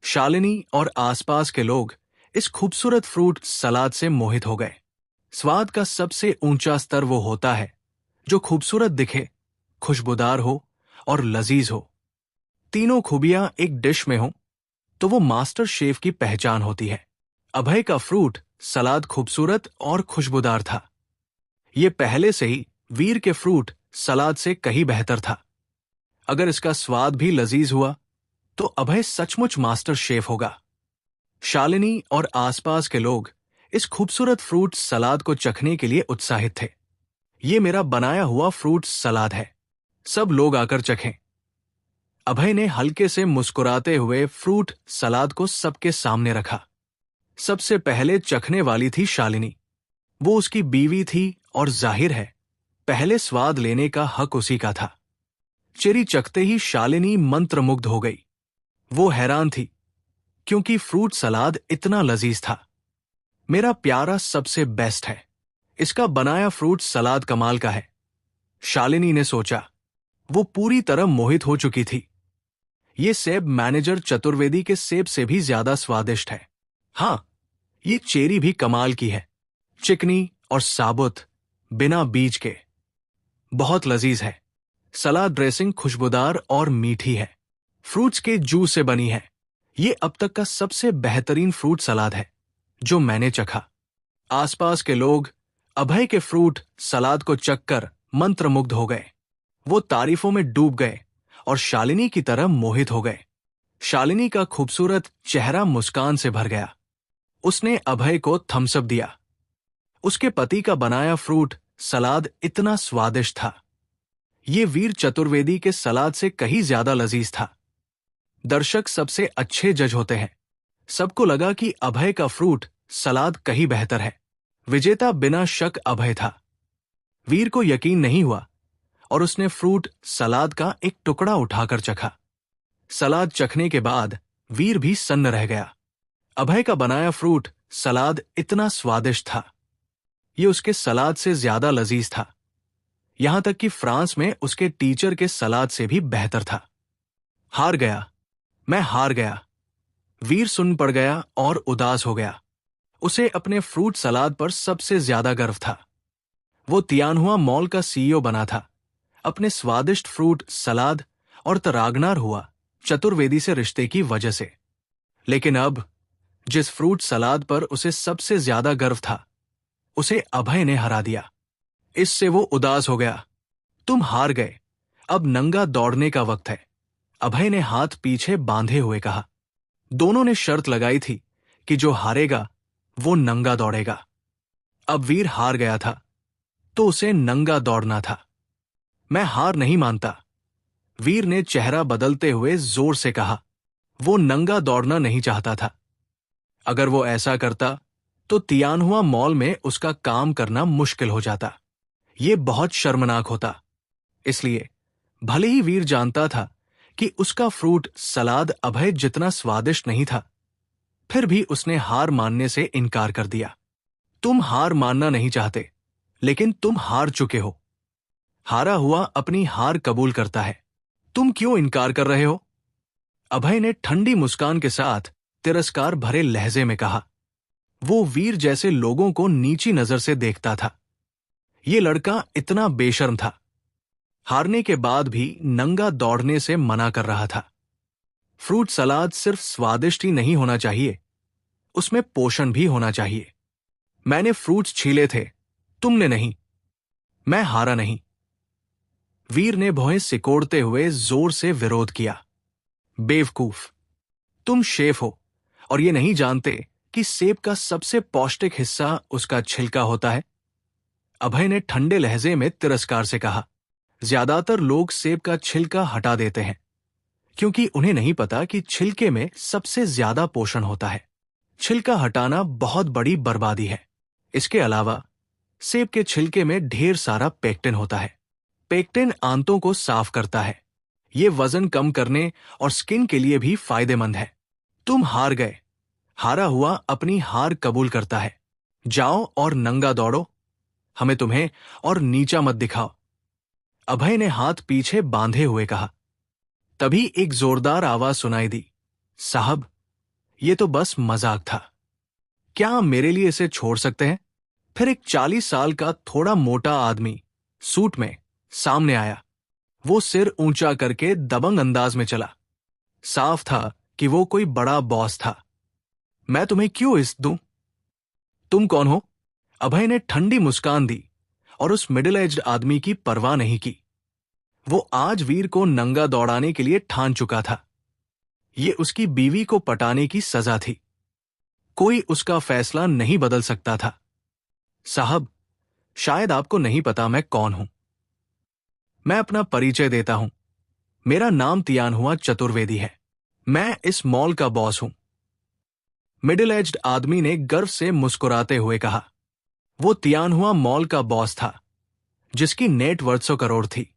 S1: शालिनी और आसपास के लोग इस खूबसूरत फ्रूट सलाद से मोहित हो गए। स्वाद का सबसे ऊंचा स्तर वो होता है जो खूबसूरत दिखे, खुशबूदार हो और लजीज हो। तीनों खूबियां एक डिश में हो तो वो मास्टर शेफ की पहचान होती है। अभय का फ्रूट सलाद खूबसूरत और खुशबूदार था। ये पहले से ही वीर के फ्रूट सलाद से कहीं बेहतर था। अगर इसका स्वाद भी लजीज हुआ तो अभय सचमुच मास्टर शेफ होगा। शालिनी और आसपास के लोग इस खूबसूरत फ्रूट सलाद को चखने के लिए उत्साहित थे। ये मेरा बनाया हुआ फ्रूट सलाद है, सब लोग आकर चखें। अभय ने हल्के से मुस्कुराते हुए फ्रूट सलाद को सबके सामने रखा। सबसे पहले चखने वाली थी शालिनी। वो उसकी बीवी थी और जाहिर है पहले स्वाद लेने का हक उसी का था। चेरी चखते ही शालिनी मंत्रमुग्ध हो गई। वो हैरान थी क्योंकि फ्रूट सलाद इतना लजीज था। मेरा प्यारा सबसे बेस्ट है, इसका बनाया फ्रूट सलाद कमाल का है, शालिनी ने सोचा। वो पूरी तरह मोहित हो चुकी थी। ये सेब मैनेजर चतुर्वेदी के सेब से भी ज्यादा स्वादिष्ट है। हां, ये चेरी भी कमाल की है, चिकनी और साबुत, बिना बीज के। बहुत लजीज है। सलाद ड्रेसिंग खुशबूदार और मीठी है, फ्रूट्स के जूस से बनी है। ये अब तक का सबसे बेहतरीन फ्रूट सलाद है जो मैंने चखा। आसपास के लोग अभय के फ्रूट सलाद को चखकर मंत्रमुग्ध हो गए। वो तारीफों में डूब गए और शालिनी की तरह मोहित हो गए। शालिनी का खूबसूरत चेहरा मुस्कान से भर गया। उसने अभय को थम्स अप दिया। उसके पति का बनाया फ्रूट सलाद इतना स्वादिष्ट था। ये वीर चतुर्वेदी के सलाद से कहीं ज्यादा लजीज था। दर्शक सबसे अच्छे जज होते हैं। सबको लगा कि अभय का फ्रूट सलाद कहीं बेहतर है। विजेता बिना शक अभय था। वीर को यकीन नहीं हुआ और उसने फ्रूट सलाद का एक टुकड़ा उठाकर चखा। सलाद चखने के बाद वीर भी सन्न रह गया। अभय का बनाया फ्रूट सलाद इतना स्वादिष्ट था। ये उसके सलाद से ज्यादा लजीज था। यहां तक कि फ्रांस में उसके टीचर के सलाद से भी बेहतर था। हार गया, मैं हार गया। वीर सुन्न पड़ गया और उदास हो गया। उसे अपने फ्रूट सलाद पर सबसे ज्यादा गर्व था। वो तियानहुआ मॉल का सीईओ बना था। अपने स्वादिष्ट फ्रूट सलाद और तरागनार हुआ चतुर्वेदी से रिश्ते की वजह से। लेकिन अब जिस फ्रूट सलाद पर उसे सबसे ज्यादा गर्व था, उसे अभय ने हरा दिया। इससे वो उदास हो गया। तुम हार गए, अब नंगा दौड़ने का वक्त है, अभय ने हाथ पीछे बांधे हुए कहा। दोनों ने शर्त लगाई थी कि जो हारेगा वो नंगा दौड़ेगा। अब वीर हार गया था तो उसे नंगा दौड़ना था। मैं हार नहीं मानता, वीर ने चेहरा बदलते हुए जोर से कहा। वो नंगा दौड़ना नहीं चाहता था। अगर वो ऐसा करता तो तियानहुआ मॉल में उसका काम करना मुश्किल हो जाता। ये बहुत शर्मनाक होता। इसलिए भले ही वीर जानता था कि उसका फ्रूट सलाद अभय जितना स्वादिष्ट नहीं था, फिर भी उसने हार मानने से इनकार कर दिया। तुम हार मानना नहीं चाहते, लेकिन तुम हार चुके हो। हारा हुआ अपनी हार कबूल करता है। तुम क्यों इनकार कर रहे हो? अभय ने ठंडी मुस्कान के साथ तिरस्कार भरे लहजे में कहा। वो वीर जैसे लोगों को नीची नजर से देखता था। ये लड़का इतना बेशर्म था। हारने के बाद भी नंगा दौड़ने से मना कर रहा था। फ्रूट सलाद सिर्फ स्वादिष्ट ही नहीं होना चाहिए, उसमें पोषण भी होना चाहिए। मैंने फ्रूट्स छीले थे, तुमने नहीं। मैं हारा नहीं। वीर ने भौहें सिकोड़ते हुए जोर से विरोध किया। बेवकूफ, तुम शेफ हो और ये नहीं जानते कि सेब का सबसे पौष्टिक हिस्सा उसका छिलका होता है। अभय ने ठंडे लहजे में तिरस्कार से कहा, ज्यादातर लोग सेब का छिलका हटा देते हैं क्योंकि उन्हें नहीं पता कि छिलके में सबसे ज्यादा पोषण होता है। छिलका हटाना बहुत बड़ी बर्बादी है। इसके अलावा सेब के छिलके में ढेर सारा पेक्टिन होता है। पेक्टिन आंतों को साफ करता है। ये वजन कम करने और स्किन के लिए भी फायदेमंद है। तुम हार गए। हारा हुआ अपनी हार कबूल करता है। जाओ और नंगा दौड़ो। हमें तुम्हें और नीचा मत दिखाओ। अभय ने हाथ पीछे बांधे हुए कहा। तभी एक जोरदार आवाज सुनाई दी, साहब, ये तो बस मजाक था। क्या आप मेरे लिए इसे छोड़ सकते हैं? फिर एक 40 साल का थोड़ा मोटा आदमी सूट में सामने आया। वो सिर ऊंचा करके दबंग अंदाज में चला। साफ था कि वो कोई बड़ा बॉस था। मैं तुम्हें क्यों इज्जत दूं? तुम कौन हो? अभय ने ठंडी मुस्कान दी और उस मिडिल एज्ड आदमी की परवाह नहीं की। वो आज वीर को नंगा दौड़ाने के लिए ठान चुका था। ये उसकी बीवी को पटाने की सजा थी। कोई उसका फैसला नहीं बदल सकता था। साहब, शायद आपको नहीं पता मैं कौन हूं। मैं अपना परिचय देता हूं। मेरा नाम तियानहुआ चतुर्वेदी है। मैं इस मॉल का बॉस हूं। मिडिल एज्ड आदमी ने गर्व से मुस्कुराते हुए कहा। वो तियानहुआ मॉल का बॉस था, जिसकी नेट वर्थ 100 करोड़ थी।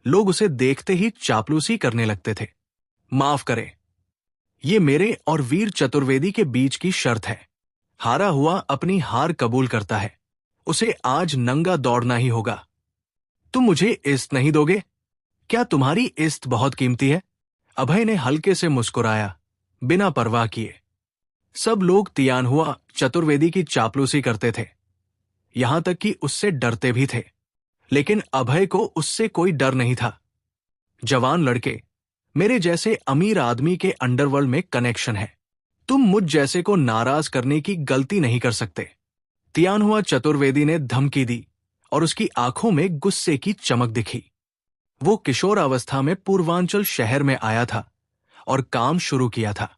S1: लोग उसे देखते ही चापलूसी करने लगते थे। माफ करें, ये मेरे और वीर चतुर्वेदी के बीच की शर्त है। हारा हुआ अपनी हार कबूल करता है। उसे आज नंगा दौड़ना ही होगा। तुम मुझे इज्जत नहीं दोगे? क्या तुम्हारी इज्जत बहुत कीमती है? अभय ने हल्के से मुस्कुराया, बिना परवाह किए। सब लोग तियानहुआ चतुर्वेदी की चापलूसी करते थे, यहां तक कि उससे डरते भी थे। लेकिन अभय को उससे कोई डर नहीं था। जवान लड़के, मेरे जैसे अमीर आदमी के अंडरवर्ल्ड में कनेक्शन है। तुम मुझ जैसे को नाराज करने की गलती नहीं कर सकते। तियानहुआ चतुर्वेदी ने धमकी दी और उसकी आंखों में गुस्से की चमक दिखी। वो किशोरावस्था में पूर्वांचल शहर में आया था और काम शुरू किया था।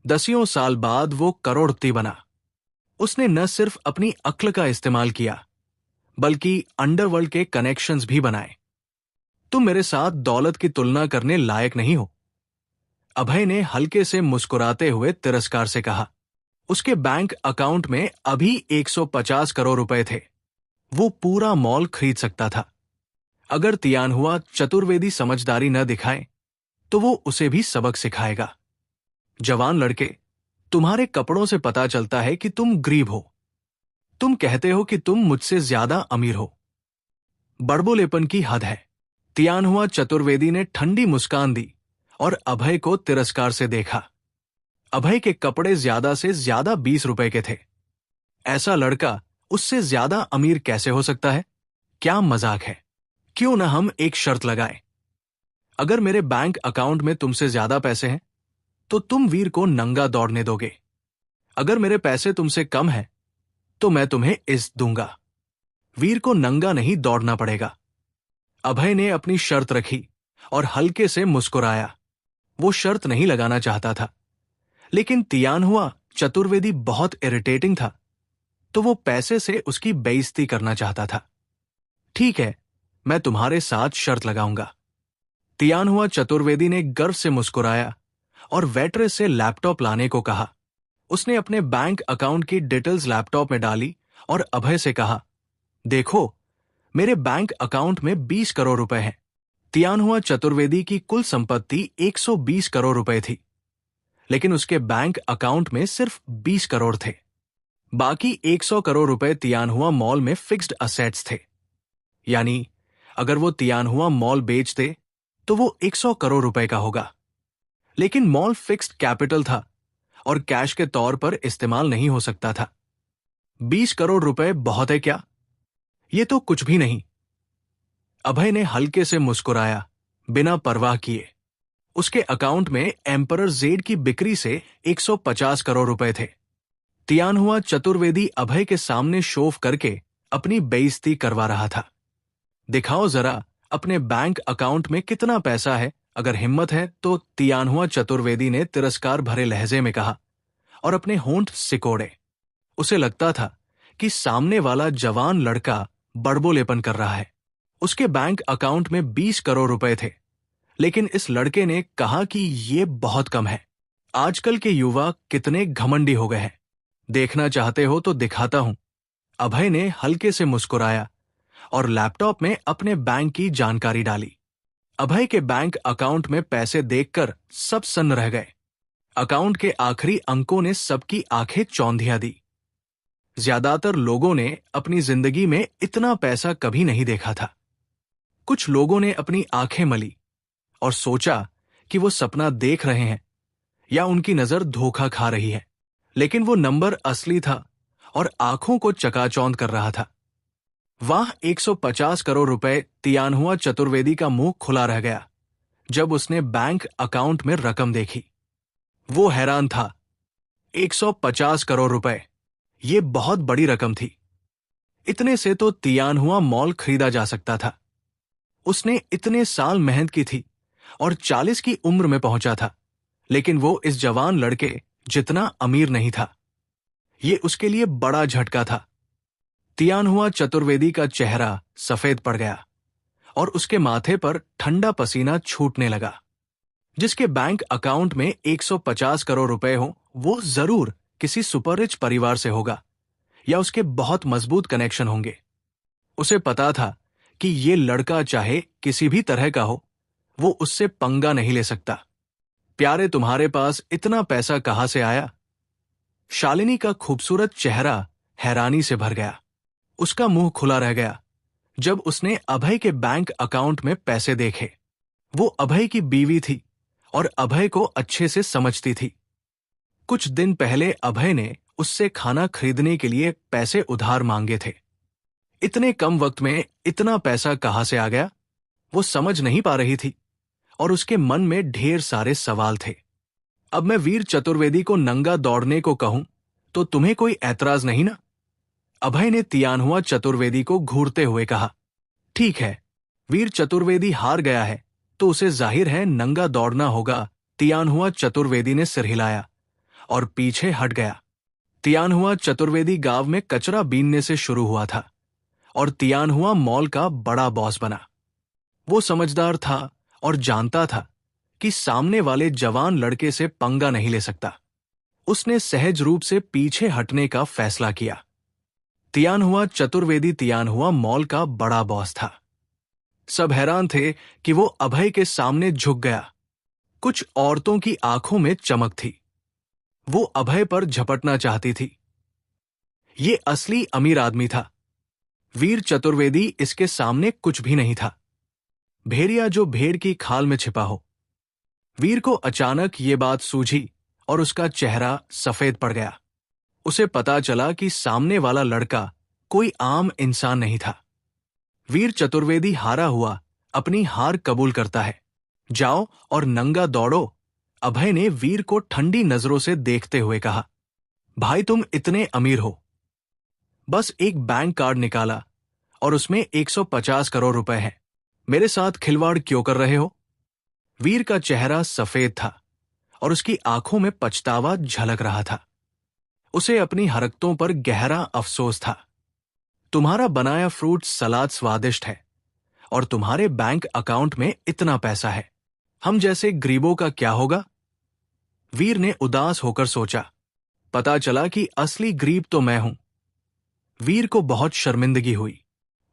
S1: 10 साल बाद वो करोड़पति बना। उसने न सिर्फ अपनी अक्ल का इस्तेमाल किया, बल्कि अंडरवर्ल्ड के कनेक्शंस भी बनाए। तुम मेरे साथ दौलत की तुलना करने लायक नहीं हो। अभय ने हल्के से मुस्कुराते हुए तिरस्कार से कहा। उसके बैंक अकाउंट में अभी 150 करोड़ रुपए थे। वो पूरा मॉल खरीद सकता था। अगर तियानहुआ चतुर्वेदी समझदारी न दिखाए तो वो उसे भी सबक सिखाएगा। जवान लड़के, तुम्हारे कपड़ों से पता चलता है कि तुम गरीब हो। तुम कहते हो कि तुम मुझसे ज्यादा अमीर हो। बड़बोलेपन की हद है। तियानहुआ चतुर्वेदी ने ठंडी मुस्कान दी और अभय को तिरस्कार से देखा। अभय के कपड़े ज्यादा से ज्यादा 20 रुपए के थे। ऐसा लड़का उससे ज्यादा अमीर कैसे हो सकता है? क्या मजाक है। क्यों न हम एक शर्त लगाएं। अगर मेरे बैंक अकाउंट में तुमसे ज्यादा पैसे हैं तो तुम वीर को नंगा दौड़ने दोगे। अगर मेरे पैसे तुमसे कम हैं तो मैं तुम्हें इज्जत दूंगा। वीर को नंगा नहीं दौड़ना पड़ेगा। अभय ने अपनी शर्त रखी और हल्के से मुस्कुराया। वो शर्त नहीं लगाना चाहता था, लेकिन तियानहुआ चतुर्वेदी बहुत इरिटेटिंग था, तो वो पैसे से उसकी बेइज्जती करना चाहता था। ठीक है, मैं तुम्हारे साथ शर्त लगाऊंगा। तियानहुआ चतुर्वेदी ने गर्व से मुस्कुराया और वेट्रेस से लैपटॉप लाने को कहा। उसने अपने बैंक अकाउंट की डिटेल्स लैपटॉप में डाली और अभय से कहा, देखो, मेरे बैंक अकाउंट में 20 करोड़ रुपए हैं। तियानहुआ चतुर्वेदी की कुल संपत्ति 120 करोड़ रुपए थी, लेकिन उसके बैंक अकाउंट में सिर्फ 20 करोड़ थे। बाकी 100 करोड़ रुपए तियानहुआ मॉल में फिक्स्ड असेट्स थे। यानी अगर वो तियानहुआ मॉल बेच दे तो वो 100 करोड़ रुपए का होगा। लेकिन मॉल फिक्स्ड कैपिटल था और कैश के तौर पर इस्तेमाल नहीं हो सकता था। 20 करोड़ रुपए बहुत है क्या? ये तो कुछ भी नहीं। अभय ने हल्के से मुस्कुराया, बिना परवाह किए। उसके अकाउंट में एम्परर जेड की बिक्री से 150 करोड़ रुपए थे। तियानहुआ चतुर्वेदी अभय के सामने शोफ करके अपनी बेइज्जती करवा रहा था। दिखाओ जरा अपने बैंक अकाउंट में कितना पैसा है, अगर हिम्मत है तो, तियानहुआ चतुर्वेदी ने तिरस्कार भरे लहजे में कहा और अपने होंठ सिकोड़े। उसे लगता था कि सामने वाला जवान लड़का बड़बोलेपन कर रहा है। उसके बैंक अकाउंट में 20 करोड़ रुपए थे, लेकिन इस लड़के ने कहा कि ये बहुत कम है। आजकल के युवा कितने घमंडी हो गए हैं। देखना चाहते हो तो दिखाता हूं। अभय ने हल्के से मुस्कुराया और लैपटॉप में अपने बैंक की जानकारी डाली। अभय के बैंक अकाउंट में पैसे देखकर सब सन्न रह गए। अकाउंट के आखिरी अंकों ने सबकी आंखें चौंधिया दी। ज्यादातर लोगों ने अपनी जिंदगी में इतना पैसा कभी नहीं देखा था। कुछ लोगों ने अपनी आंखें मली और सोचा कि वो सपना देख रहे हैं या उनकी नजर धोखा खा रही है, लेकिन वो नंबर असली था और आंखों को चकाचौंध कर रहा था। वहां 150 करोड़ रुपए तियानहुआ चतुर्वेदी का मुंह खुला रह गया जब उसने बैंक अकाउंट में रकम देखी। वो हैरान था। 150 करोड़ रुपए, ये बहुत बड़ी रकम थी। इतने से तो तियानहुआ मॉल खरीदा जा सकता था। उसने इतने साल मेहनत की थी और 40 की उम्र में पहुंचा था, लेकिन वो इस जवान लड़के जितना अमीर नहीं था। ये उसके लिए बड़ा झटका था। तियानहुआ चतुर्वेदी का चेहरा सफेद पड़ गया और उसके माथे पर ठंडा पसीना छूटने लगा। जिसके बैंक अकाउंट में 150 करोड़ रुपए हो, वो जरूर किसी सुपर रिच परिवार से होगा या उसके बहुत मजबूत कनेक्शन होंगे। उसे पता था कि ये लड़का चाहे किसी भी तरह का हो, वो उससे पंगा नहीं ले सकता। प्यारे, तुम्हारे पास इतना पैसा कहां से आया? शालिनी का खूबसूरत चेहरा हैरानी से भर गया। उसका मुंह खुला रह गया जब उसने अभय के बैंक अकाउंट में पैसे देखे। वो अभय की बीवी थी और अभय को अच्छे से समझती थी। कुछ दिन पहले अभय ने उससे खाना खरीदने के लिए पैसे उधार मांगे थे। इतने कम वक्त में इतना पैसा कहां से आ गया, वो समझ नहीं पा रही थी और उसके मन में ढेर सारे सवाल थे। अब मैं वीर चतुर्वेदी को नंगा दौड़ने को कहूं तो तुम्हें कोई ऐतराज नहीं ना? अभय ने तियानहुआ चतुर्वेदी को घूरते हुए कहा। ठीक है, वीर चतुर्वेदी हार गया है तो उसे जाहिर है नंगा दौड़ना होगा। तियानहुआ चतुर्वेदी ने सिर हिलाया और पीछे हट गया। तियानहुआ चतुर्वेदी गांव में कचरा बीनने से शुरू हुआ था और तियानहुआ मॉल का बड़ा बॉस बना। वो समझदार था और जानता था कि सामने वाले जवान लड़के से पंगा नहीं ले सकता। उसने सहज रूप से पीछे हटने का फैसला किया। तियानहुआ चतुर्वेदी तियानहुआ मॉल का बड़ा बॉस था। सब हैरान थे कि वो अभय के सामने झुक गया। कुछ औरतों की आंखों में चमक थी। वो अभय पर झपटना चाहती थी। ये असली अमीर आदमी था। वीर चतुर्वेदी इसके सामने कुछ भी नहीं था। भेड़िया जो भेड़ की खाल में छिपा हो। वीर को अचानक ये बात सूझी और उसका चेहरा सफेद पड़ गया। उसे पता चला कि सामने वाला लड़का कोई आम इंसान नहीं था। वीर चतुर्वेदी हारा हुआ अपनी हार कबूल करता है। जाओ और नंगा दौड़ो, अभय ने वीर को ठंडी नजरों से देखते हुए कहा। भाई, तुम इतने अमीर हो। बस एक बैंक कार्ड निकाला और उसमें 150 करोड़ रुपए हैं। मेरे साथ खिलवाड़ क्यों कर रहे हो? वीर का चेहरा सफेद था और उसकी आंखों में पछतावा झलक रहा था। उसे अपनी हरकतों पर गहरा अफसोस था। तुम्हारा बनाया फ्रूट सलाद स्वादिष्ट है और तुम्हारे बैंक अकाउंट में इतना पैसा है। हम जैसे गरीबों का क्या होगा? वीर ने उदास होकर सोचा। पता चला कि असली गरीब तो मैं हूं। वीर को बहुत शर्मिंदगी हुई।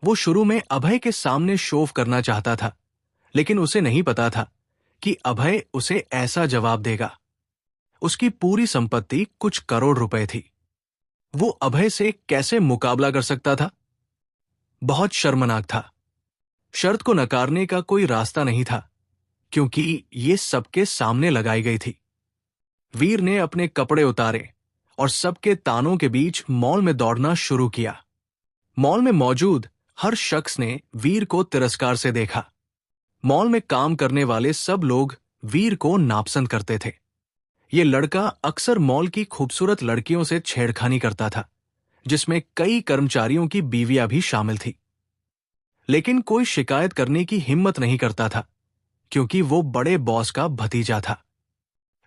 S1: वो शुरू में अभय के सामने शोव करना चाहता था, लेकिन उसे नहीं पता था कि अभय उसे ऐसा जवाब देगा। उसकी पूरी संपत्ति कुछ करोड़ रुपए थी। वो अभय से कैसे मुकाबला कर सकता था? बहुत शर्मनाक था। शर्त को नकारने का कोई रास्ता नहीं था, क्योंकि ये सबके सामने लगाई गई थी। वीर ने अपने कपड़े उतारे और सबके तानों के बीच मॉल में दौड़ना शुरू किया। मॉल में मौजूद हर शख्स ने वीर को तिरस्कार से देखा। मॉल में काम करने वाले सब लोग वीर को नापसंद करते थे। ये लड़का अक्सर मॉल की खूबसूरत लड़कियों से छेड़खानी करता था, जिसमें कई कर्मचारियों की बीवियां भी शामिल थी। लेकिन कोई शिकायत करने की हिम्मत नहीं करता था, क्योंकि वो बड़े बॉस का भतीजा था।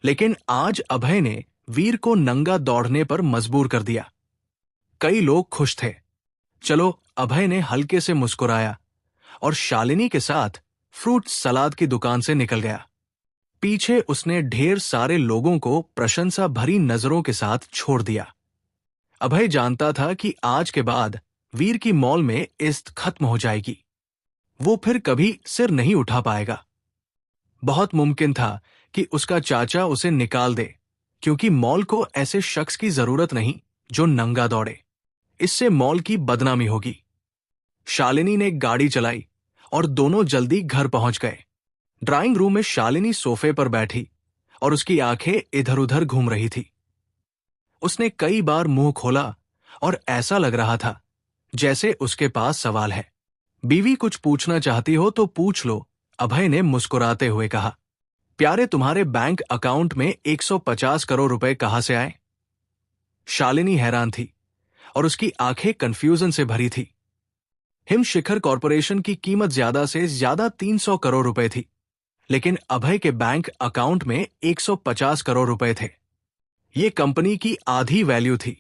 S1: लेकिन आज अभय ने वीर को नंगा दौड़ने पर मजबूर कर दिया। कई लोग खुश थे। चलो, अभय ने हल्के से मुस्कुराया और शालिनी के साथ फ्रूट सलाद की दुकान से निकल गया। पीछे उसने ढेर सारे लोगों को प्रशंसा भरी नजरों के साथ छोड़ दिया। अभय जानता था कि आज के बाद वीर की मॉल में इज्जत खत्म हो जाएगी। वो फिर कभी सिर नहीं उठा पाएगा। बहुत मुमकिन था कि उसका चाचा उसे निकाल दे, क्योंकि मॉल को ऐसे शख्स की जरूरत नहीं जो नंगा दौड़े। इससे मॉल की बदनामी होगी। शालिनी ने गाड़ी चलाई और दोनों जल्दी घर पहुंच गए। ड्राइंग रूम में शालिनी सोफे पर बैठी और उसकी आंखें इधर उधर घूम रही थी। उसने कई बार मुंह खोला और ऐसा लग रहा था जैसे उसके पास सवाल है। बीवी, कुछ पूछना चाहती हो तो पूछ लो, अभय ने मुस्कुराते हुए कहा। प्यारे, तुम्हारे बैंक अकाउंट में 150 करोड़ रुपए कहां से आए? शालिनी हैरान थी और उसकी आंखें कंफ्यूजन से भरी थी। हिमशिखर कॉरपोरेशन की कीमत ज्यादा से ज्यादा 300 करोड़ रुपए थी, लेकिन अभय के बैंक अकाउंट में 150 करोड़ रुपए थे। ये कंपनी की आधी वैल्यू थी।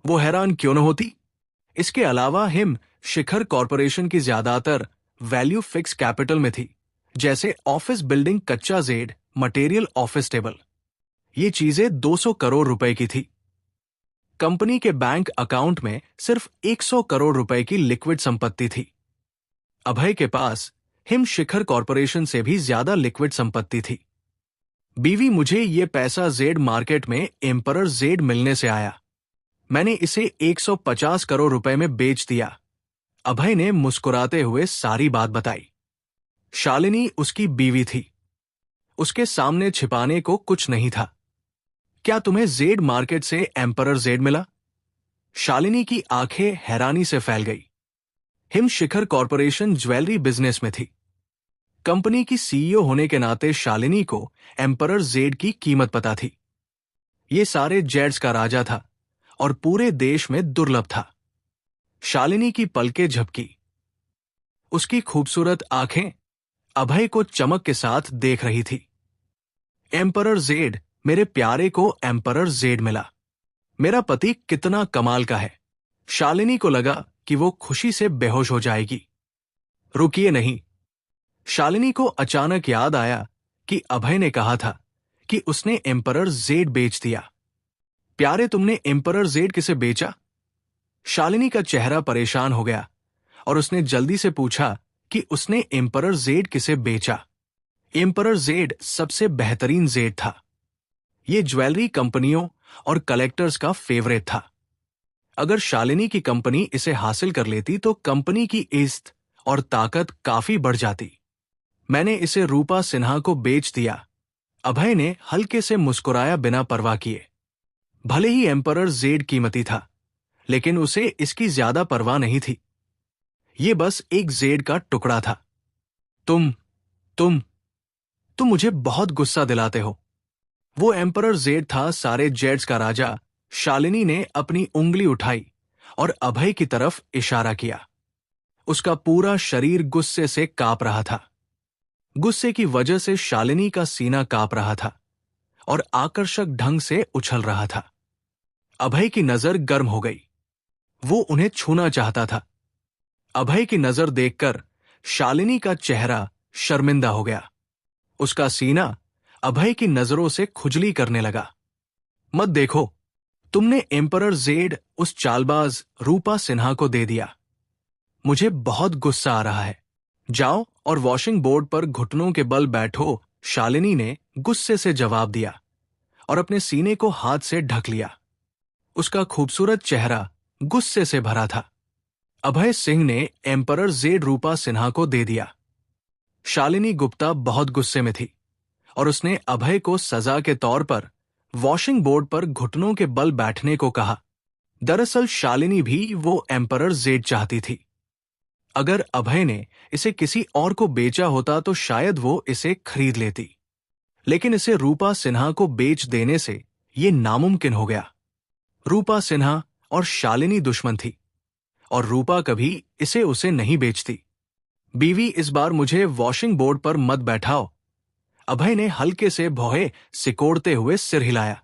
S1: वो हैरान क्यों न होती? इसके अलावा हिम शिखर कॉरपोरेशन की ज्यादातर वैल्यू फिक्स कैपिटल में थी, जैसे ऑफिस बिल्डिंग, कच्चा जेड, मटेरियल, ऑफिस टेबल। ये चीजें 200 करोड़ रुपए की थी। कंपनी के बैंक अकाउंट में सिर्फ 100 करोड़ रुपए की लिक्विड संपत्ति थी। अभय के पास हिम शिखर कॉरपोरेशन से भी ज्यादा लिक्विड संपत्ति थी। बीवी, मुझे ये पैसा जेड मार्केट में एम्परर जेड मिलने से आया। मैंने इसे 150 करोड़ रुपए में बेच दिया। अभय ने मुस्कुराते हुए सारी बात बताई। शालिनी उसकी बीवी थी। उसके सामने छिपाने को कुछ नहीं था। क्या तुम्हें जेड मार्केट से एम्परर जेड मिला? शालिनी की आंखें हैरानी से फैल गई। हिम शिखर कॉरपोरेशन ज्वेलरी बिजनेस में थी। कंपनी की सीईओ होने के नाते शालिनी को एम्परर जेड की कीमत पता थी। ये सारे जेड्स का राजा था और पूरे देश में दुर्लभ था। शालिनी की पलकें झपकी। उसकी खूबसूरत आंखें अभय को चमक के साथ देख रही थी। एम्परर जेड, मेरे प्यारे को एम्परर जेड मिला। मेरा पति कितना कमाल का है। शालिनी को लगा कि वो खुशी से बेहोश हो जाएगी। रुकिए नहीं। शालिनी को अचानक याद आया कि अभय ने कहा था कि उसने एम्परर जेड बेच दिया। प्यारे, तुमने एम्परर जेड किसे बेचा? शालिनी का चेहरा परेशान हो गया और उसने जल्दी से पूछा कि उसने एम्परर जेड किसे बेचा। एम्परर जेड सबसे बेहतरीन जेड था। ये ज्वेलरी कंपनियों और कलेक्टर्स का फेवरेट था। अगर शालिनी की कंपनी इसे हासिल कर लेती तो कंपनी की इज्जत और ताकत काफी बढ़ जाती। मैंने इसे रूपा सिन्हा को बेच दिया। अभय ने हल्के से मुस्कुराया बिना परवाह किए। भले ही एम्परर जेड कीमती था, लेकिन उसे इसकी ज्यादा परवाह नहीं थी। ये बस एक जेड का टुकड़ा था। तुम मुझे बहुत गुस्सा दिलाते हो। वो एम्परर जेड था, सारे जेड्स का राजा। शालिनी ने अपनी उंगली उठाई और अभय की तरफ इशारा किया। उसका पूरा शरीर गुस्से से कांप रहा था। गुस्से की वजह से शालिनी का सीना कांप रहा था और आकर्षक ढंग से उछल रहा था। अभय की नजर गर्म हो गई। वो उन्हें छूना चाहता था। अभय की नजर देखकर शालिनी का चेहरा शर्मिंदा हो गया। उसका सीना अभय की नजरों से खुजली करने लगा। मत देखो, तुमने एम्परर जेड उस चालबाज रूपा सिन्हा को दे दिया। मुझे बहुत गुस्सा आ रहा है। जाओ और वॉशिंग बोर्ड पर घुटनों के बल बैठो। शालिनी ने गुस्से से जवाब दिया और अपने सीने को हाथ से ढक लिया। उसका खूबसूरत चेहरा गुस्से से भरा था। अभय सिंह ने एम्परर जेड रूपा सिन्हा को दे दिया। शालिनी गुप्ता बहुत गुस्से में थी और उसने अभय को सजा के तौर पर वॉशिंग बोर्ड पर घुटनों के बल बैठने को कहा। दरअसल शालिनी भी वो एम्परर जेड चाहती थी। अगर अभय ने इसे किसी और को बेचा होता तो शायद वो इसे खरीद लेती, लेकिन इसे रूपा सिन्हा को बेच देने से ये नामुमकिन हो गया। रूपा सिन्हा और शालिनी दुश्मन थी और रूपा कभी इसे उसे नहीं बेचती। बीवी, इस बार मुझे वॉशिंग बोर्ड पर मत बैठाओ। अभय ने हल्के से भौहे सिकोड़ते हुए सिर हिलाया।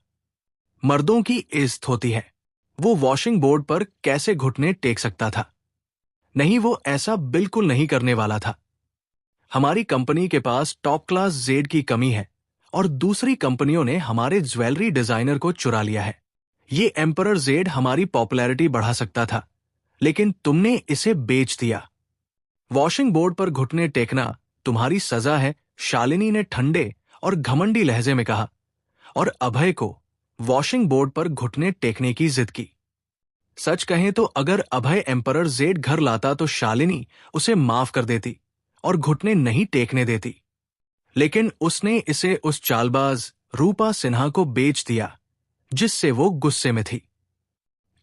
S1: मर्दों की इज्जत होती है, वो वॉशिंग बोर्ड पर कैसे घुटने टेक सकता था? नहीं, वो ऐसा बिल्कुल नहीं करने वाला था। हमारी कंपनी के पास टॉप क्लास जेड की कमी है और दूसरी कंपनियों ने हमारे ज्वेलरी डिजाइनर को चुरा लिया है। ये एम्परर जेड हमारी पॉपुलैरिटी बढ़ा सकता था, लेकिन तुमने इसे बेच दिया। वॉशिंग बोर्ड पर घुटने टेकना तुम्हारी सजा है, शालिनी ने ठंडे और घमंडी लहजे में कहा, और अभय को वॉशिंग बोर्ड पर घुटने टेकने की जिद की। सच कहें तो अगर अभय एम्परर जेड घर लाता तो शालिनी उसे माफ कर देती और घुटने नहीं टेकने देती, लेकिन उसने इसे उस चालबाज रूपा सिन्हा को बेच दिया जिससे वो गुस्से में थी।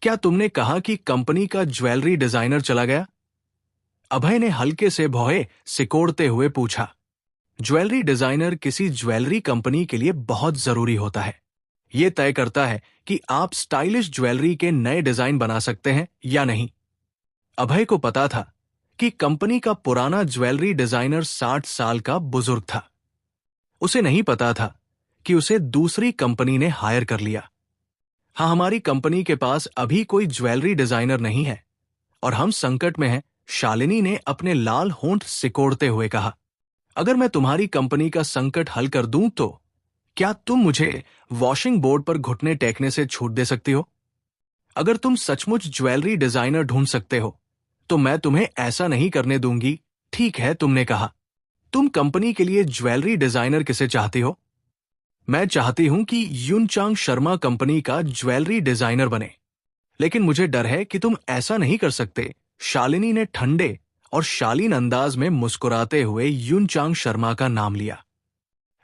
S1: क्या तुमने कहा कि कंपनी का ज्वेलरी डिजाइनर चला गया? अभय ने हल्के से भौहे सिकोड़ते हुए पूछा। ज्वेलरी डिजाइनर किसी ज्वेलरी कंपनी के लिए बहुत जरूरी होता है। यह तय करता है कि आप स्टाइलिश ज्वेलरी के नए डिजाइन बना सकते हैं या नहीं। अभय को पता था कि कंपनी का पुराना ज्वेलरी डिजाइनर 60 साल का बुजुर्ग था। उसे नहीं पता था कि उसे दूसरी कंपनी ने हायर कर लिया। हाँ, हमारी कंपनी के पास अभी कोई ज्वेलरी डिजाइनर नहीं है और हम संकट में हैं, शालिनी ने अपने लाल होंठ सिकोड़ते हुए कहा। अगर मैं तुम्हारी कंपनी का संकट हल कर दूं तो क्या तुम मुझे वॉशिंग बोर्ड पर घुटने टेकने से छूट दे सकती हो? अगर तुम सचमुच ज्वेलरी डिजाइनर ढूंढ सकते हो तो मैं तुम्हें ऐसा नहीं करने दूंगी। ठीक है, तुमने कहा। तुम कंपनी के लिए ज्वेलरी डिजाइनर किसे चाहती हो? मैं चाहती हूं कि युनचांग शर्मा कंपनी का ज्वेलरी डिजाइनर बने, लेकिन मुझे डर है कि तुम ऐसा नहीं कर सकते। शालिनी ने ठंडे और शालीन अंदाज में मुस्कुराते हुए युनचांग शर्मा का नाम लिया,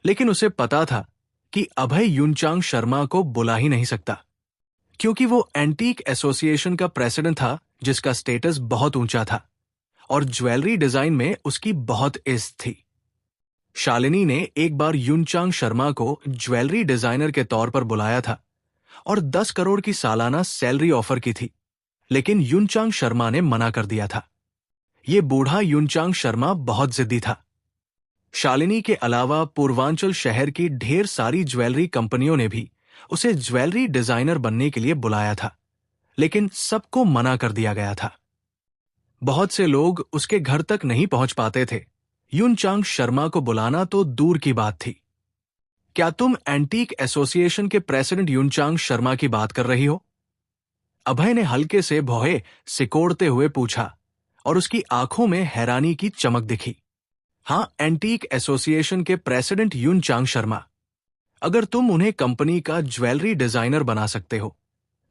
S1: लेकिन उसे पता था कि अभय युनचांग शर्मा को बुला ही नहीं सकता, क्योंकि वो एंटीक एसोसिएशन का प्रेसिडेंट था जिसका स्टेटस बहुत ऊंचा था और ज्वेलरी डिजाइन में उसकी बहुत इज्जत थी। शालिनी ने एक बार युनचांग शर्मा को ज्वेलरी डिजाइनर के तौर पर बुलाया था और 10 करोड़ की सालाना सैलरी ऑफर की थी, लेकिन युनचांग शर्मा ने मना कर दिया था। ये बूढ़ा युनचांग शर्मा बहुत जिद्दी था। शालिनी के अलावा पूर्वांचल शहर की ढेर सारी ज्वेलरी कंपनियों ने भी उसे ज्वेलरी डिजाइनर बनने के लिए बुलाया था, लेकिन सबको मना कर दिया गया था। बहुत से लोग उसके घर तक नहीं पहुंच पाते थे। युनचांग शर्मा को बुलाना तो दूर की बात थी। क्या तुम एंटीक एसोसिएशन के प्रेसिडेंट युनचांग शर्मा की बात कर रही हो? अभय ने हल्के से भौहे सिकोड़ते हुए पूछा और उसकी आंखों में हैरानी की चमक दिखी। हां, एंटीक एसोसिएशन के प्रेसिडेंट युनचांग शर्मा। अगर तुम उन्हें कंपनी का ज्वेलरी डिजाइनर बना सकते हो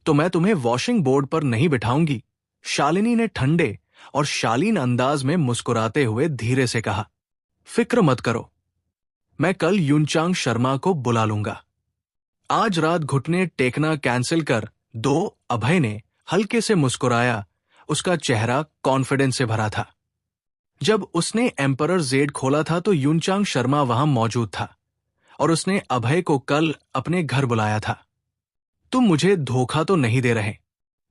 S1: तो मैं तुम्हें वॉशिंग बोर्ड पर नहीं बिठाऊंगी, शालिनी ने ठंडे और शालीन अंदाज में मुस्कुराते हुए धीरे से कहा। फिक्र मत करो, मैं कल युनचांग शर्मा को बुला लूंगा। आज रात घुटने टेकना कैंसिल कर दो। अभय ने हल्के से मुस्कुराया, उसका चेहरा कॉन्फिडेंस से भरा था। जब उसने एम्परर जेड खोला था तो युनचांग शर्मा वहां मौजूद था और उसने अभय को कल अपने घर बुलाया था। तुम मुझे धोखा तो नहीं दे रहे?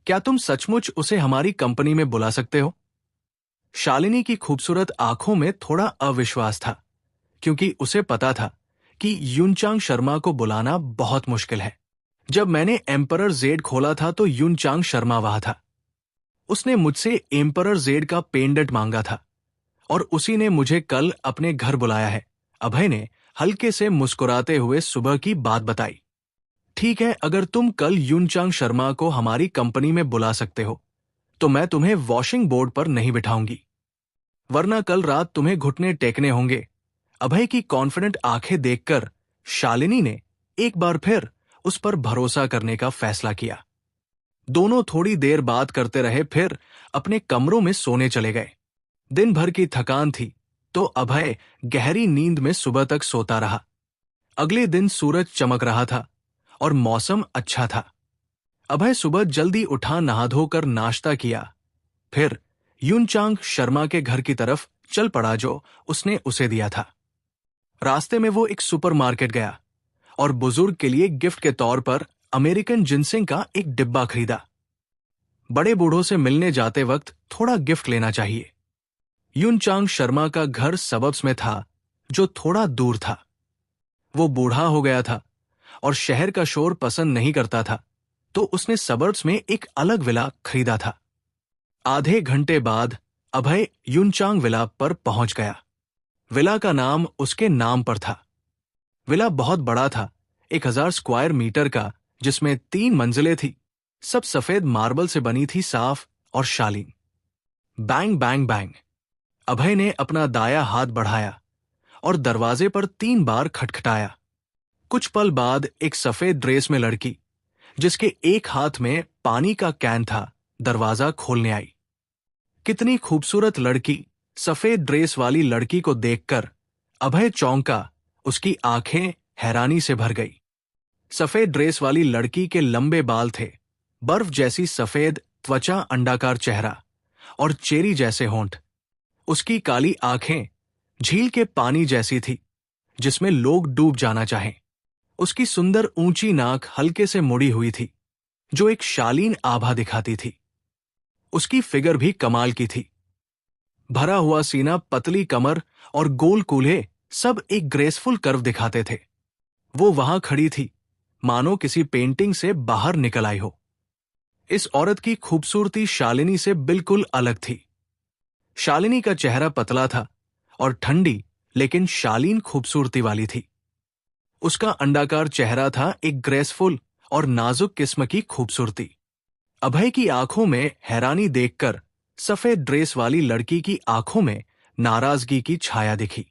S1: क्या तुम सचमुच उसे हमारी कंपनी में बुला सकते हो? शालिनी की खूबसूरत आंखों में थोड़ा अविश्वास था, क्योंकि उसे पता था कि युनचांग शर्मा को बुलाना बहुत मुश्किल है। जब मैंने एम्परर जेड खोला था तो युनचांग शर्मा वहां था। उसने मुझसे एम्परर जेड का पेंडेंट मांगा था और उसी ने मुझे कल अपने घर बुलाया है। अभय ने हल्के से मुस्कुराते हुए सुबह की बात बताई। ठीक है, अगर तुम कल युनचांग शर्मा को हमारी कंपनी में बुला सकते हो तो मैं तुम्हें वॉशिंग बोर्ड पर नहीं बिठाऊंगी, वरना कल रात तुम्हें घुटने टेकने होंगे। अभय की कॉन्फिडेंट आंखें देखकर शालिनी ने एक बार फिर उस पर भरोसा करने का फैसला किया। दोनों थोड़ी देर बात करते रहे, फिर अपने कमरों में सोने चले गए। दिन भर की थकान थी तो अभय गहरी नींद में सुबह तक सोता रहा। अगले दिन सूरज चमक रहा था और मौसम अच्छा था। अभय सुबह जल्दी उठा, नहा धोकर नाश्ता किया, फिर युनचांग शर्मा के घर की तरफ चल पड़ा जो उसने उसे दिया था। रास्ते में वो एक सुपरमार्केट गया और बुजुर्ग के लिए गिफ्ट के तौर पर अमेरिकन जिनसिंग का एक डिब्बा खरीदा। बड़े बूढ़ों से मिलने जाते वक्त थोड़ा गिफ्ट लेना चाहिए। युनचांग शर्मा का घर सबब्स में था, जो थोड़ा दूर था। वो बूढ़ा हो गया था और शहर का शोर पसंद नहीं करता था, तो उसने सबर्ब्स में एक अलग विला खरीदा था। आधे घंटे बाद अभय युनचांग विला पर पहुंच गया। विला का नाम उसके नाम पर था। विला बहुत बड़ा था, 1000 स्क्वायर मीटर का, जिसमें 3 मंजिलें थी। सब सफेद मार्बल से बनी थी, साफ और शालीन। बैंग बैंग बैंग, अभय ने अपना दाया हाथ बढ़ाया और दरवाजे पर 3 बार खटखटाया। कुछ पल बाद एक सफेद ड्रेस में लड़की, जिसके एक हाथ में पानी का कैन था, दरवाजा खोलने आई। कितनी खूबसूरत लड़की! सफेद ड्रेस वाली लड़की को देखकर अभय चौंका, उसकी आंखें हैरानी से भर गई। सफेद ड्रेस वाली लड़की के लंबे बाल थे, बर्फ जैसी सफेद त्वचा, अंडाकार चेहरा और चेरी जैसे होंठ। उसकी काली आंखें झील के पानी जैसी थी, जिसमें लोग डूब जाना चाहें। उसकी सुंदर ऊंची नाक हल्के से मुड़ी हुई थी, जो एक शालीन आभा दिखाती थी। उसकी फिगर भी कमाल की थी। भरा हुआ सीना, पतली कमर और गोल कूल्हे सब एक ग्रेसफुल कर्व दिखाते थे। वो वहां खड़ी थी, मानो किसी पेंटिंग से बाहर निकल आई हो। इस औरत की खूबसूरती शालिनी से बिल्कुल अलग थी। शालिनी का चेहरा पतला था और ठंडी लेकिन शालीन खूबसूरती वाली थी। उसका अंडाकार चेहरा था एक ग्रेसफुल और नाजुक किस्म की खूबसूरती। अभय की आंखों में हैरानी देखकर सफेद ड्रेस वाली लड़की की आंखों में नाराजगी की छाया दिखी।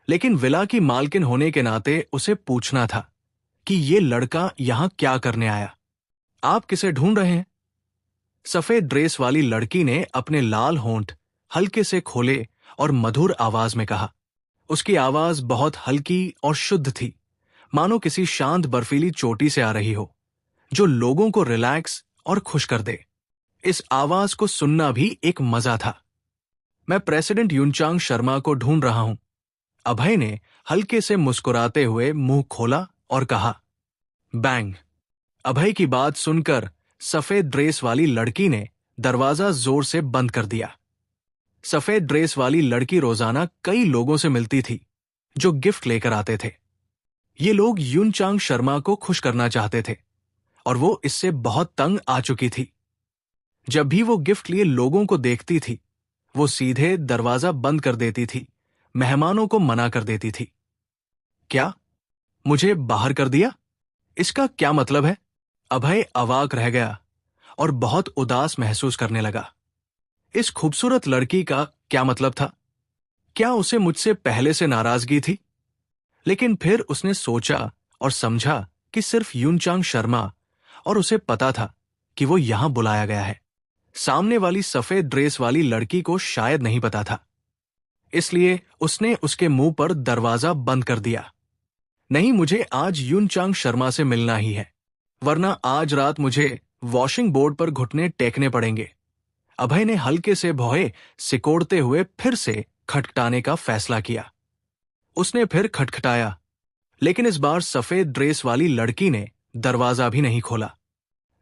S1: लेकिन विला की मालकिन होने के नाते उसे पूछना था कि ये लड़का यहां क्या करने आया। आप किसे ढूंढ रहे हैं? सफेद ड्रेस वाली लड़की ने अपने लाल होंठ हल्के से खोले और मधुर आवाज में कहा। उसकी आवाज बहुत हल्की और शुद्ध थी, मानो किसी शांत बर्फीली चोटी से आ रही हो, जो लोगों को रिलैक्स और खुश कर दे। इस आवाज को सुनना भी एक मजा था। मैं प्रेसिडेंट युनचांग शर्मा को ढूंढ रहा हूं। अभय ने हल्के से मुस्कुराते हुए मुंह खोला और कहा। बैंग! अभय की बात सुनकर सफेद ड्रेस वाली लड़की ने दरवाजा जोर से बंद कर दिया। सफेद ड्रेस वाली लड़की रोजाना कई लोगों से मिलती थी, जो गिफ्ट लेकर आते थे। ये लोग युनचांग शर्मा को खुश करना चाहते थे और वो इससे बहुत तंग आ चुकी थी। जब भी वो गिफ्ट लिए लोगों को देखती थी, वो सीधे दरवाजा बंद कर देती थी, मेहमानों को मना कर देती थी। क्या? मुझे बाहर कर दिया? इसका क्या मतलब है? अभय अवाक रह गया और बहुत उदास महसूस करने लगा। इस खूबसूरत लड़की का क्या मतलब था? क्या उसे मुझसे पहले से नाराजगी थी? लेकिन फिर उसने सोचा और समझा कि सिर्फ युनचांग शर्मा और उसे पता था कि वो यहां बुलाया गया है। सामने वाली सफेद ड्रेस वाली लड़की को शायद नहीं पता था, इसलिए उसने उसके मुंह पर दरवाजा बंद कर दिया। नहीं, मुझे आज युनचांग शर्मा से मिलना ही है, वरना आज रात मुझे वॉशिंग बोर्ड पर घुटने टेकने पड़ेंगे। अभय ने हल्के से भौहे सिकोड़ते हुए फिर से खटखटाने का फैसला किया। उसने फिर खटखटाया, लेकिन इस बार सफेद ड्रेस वाली लड़की ने दरवाजा भी नहीं खोला।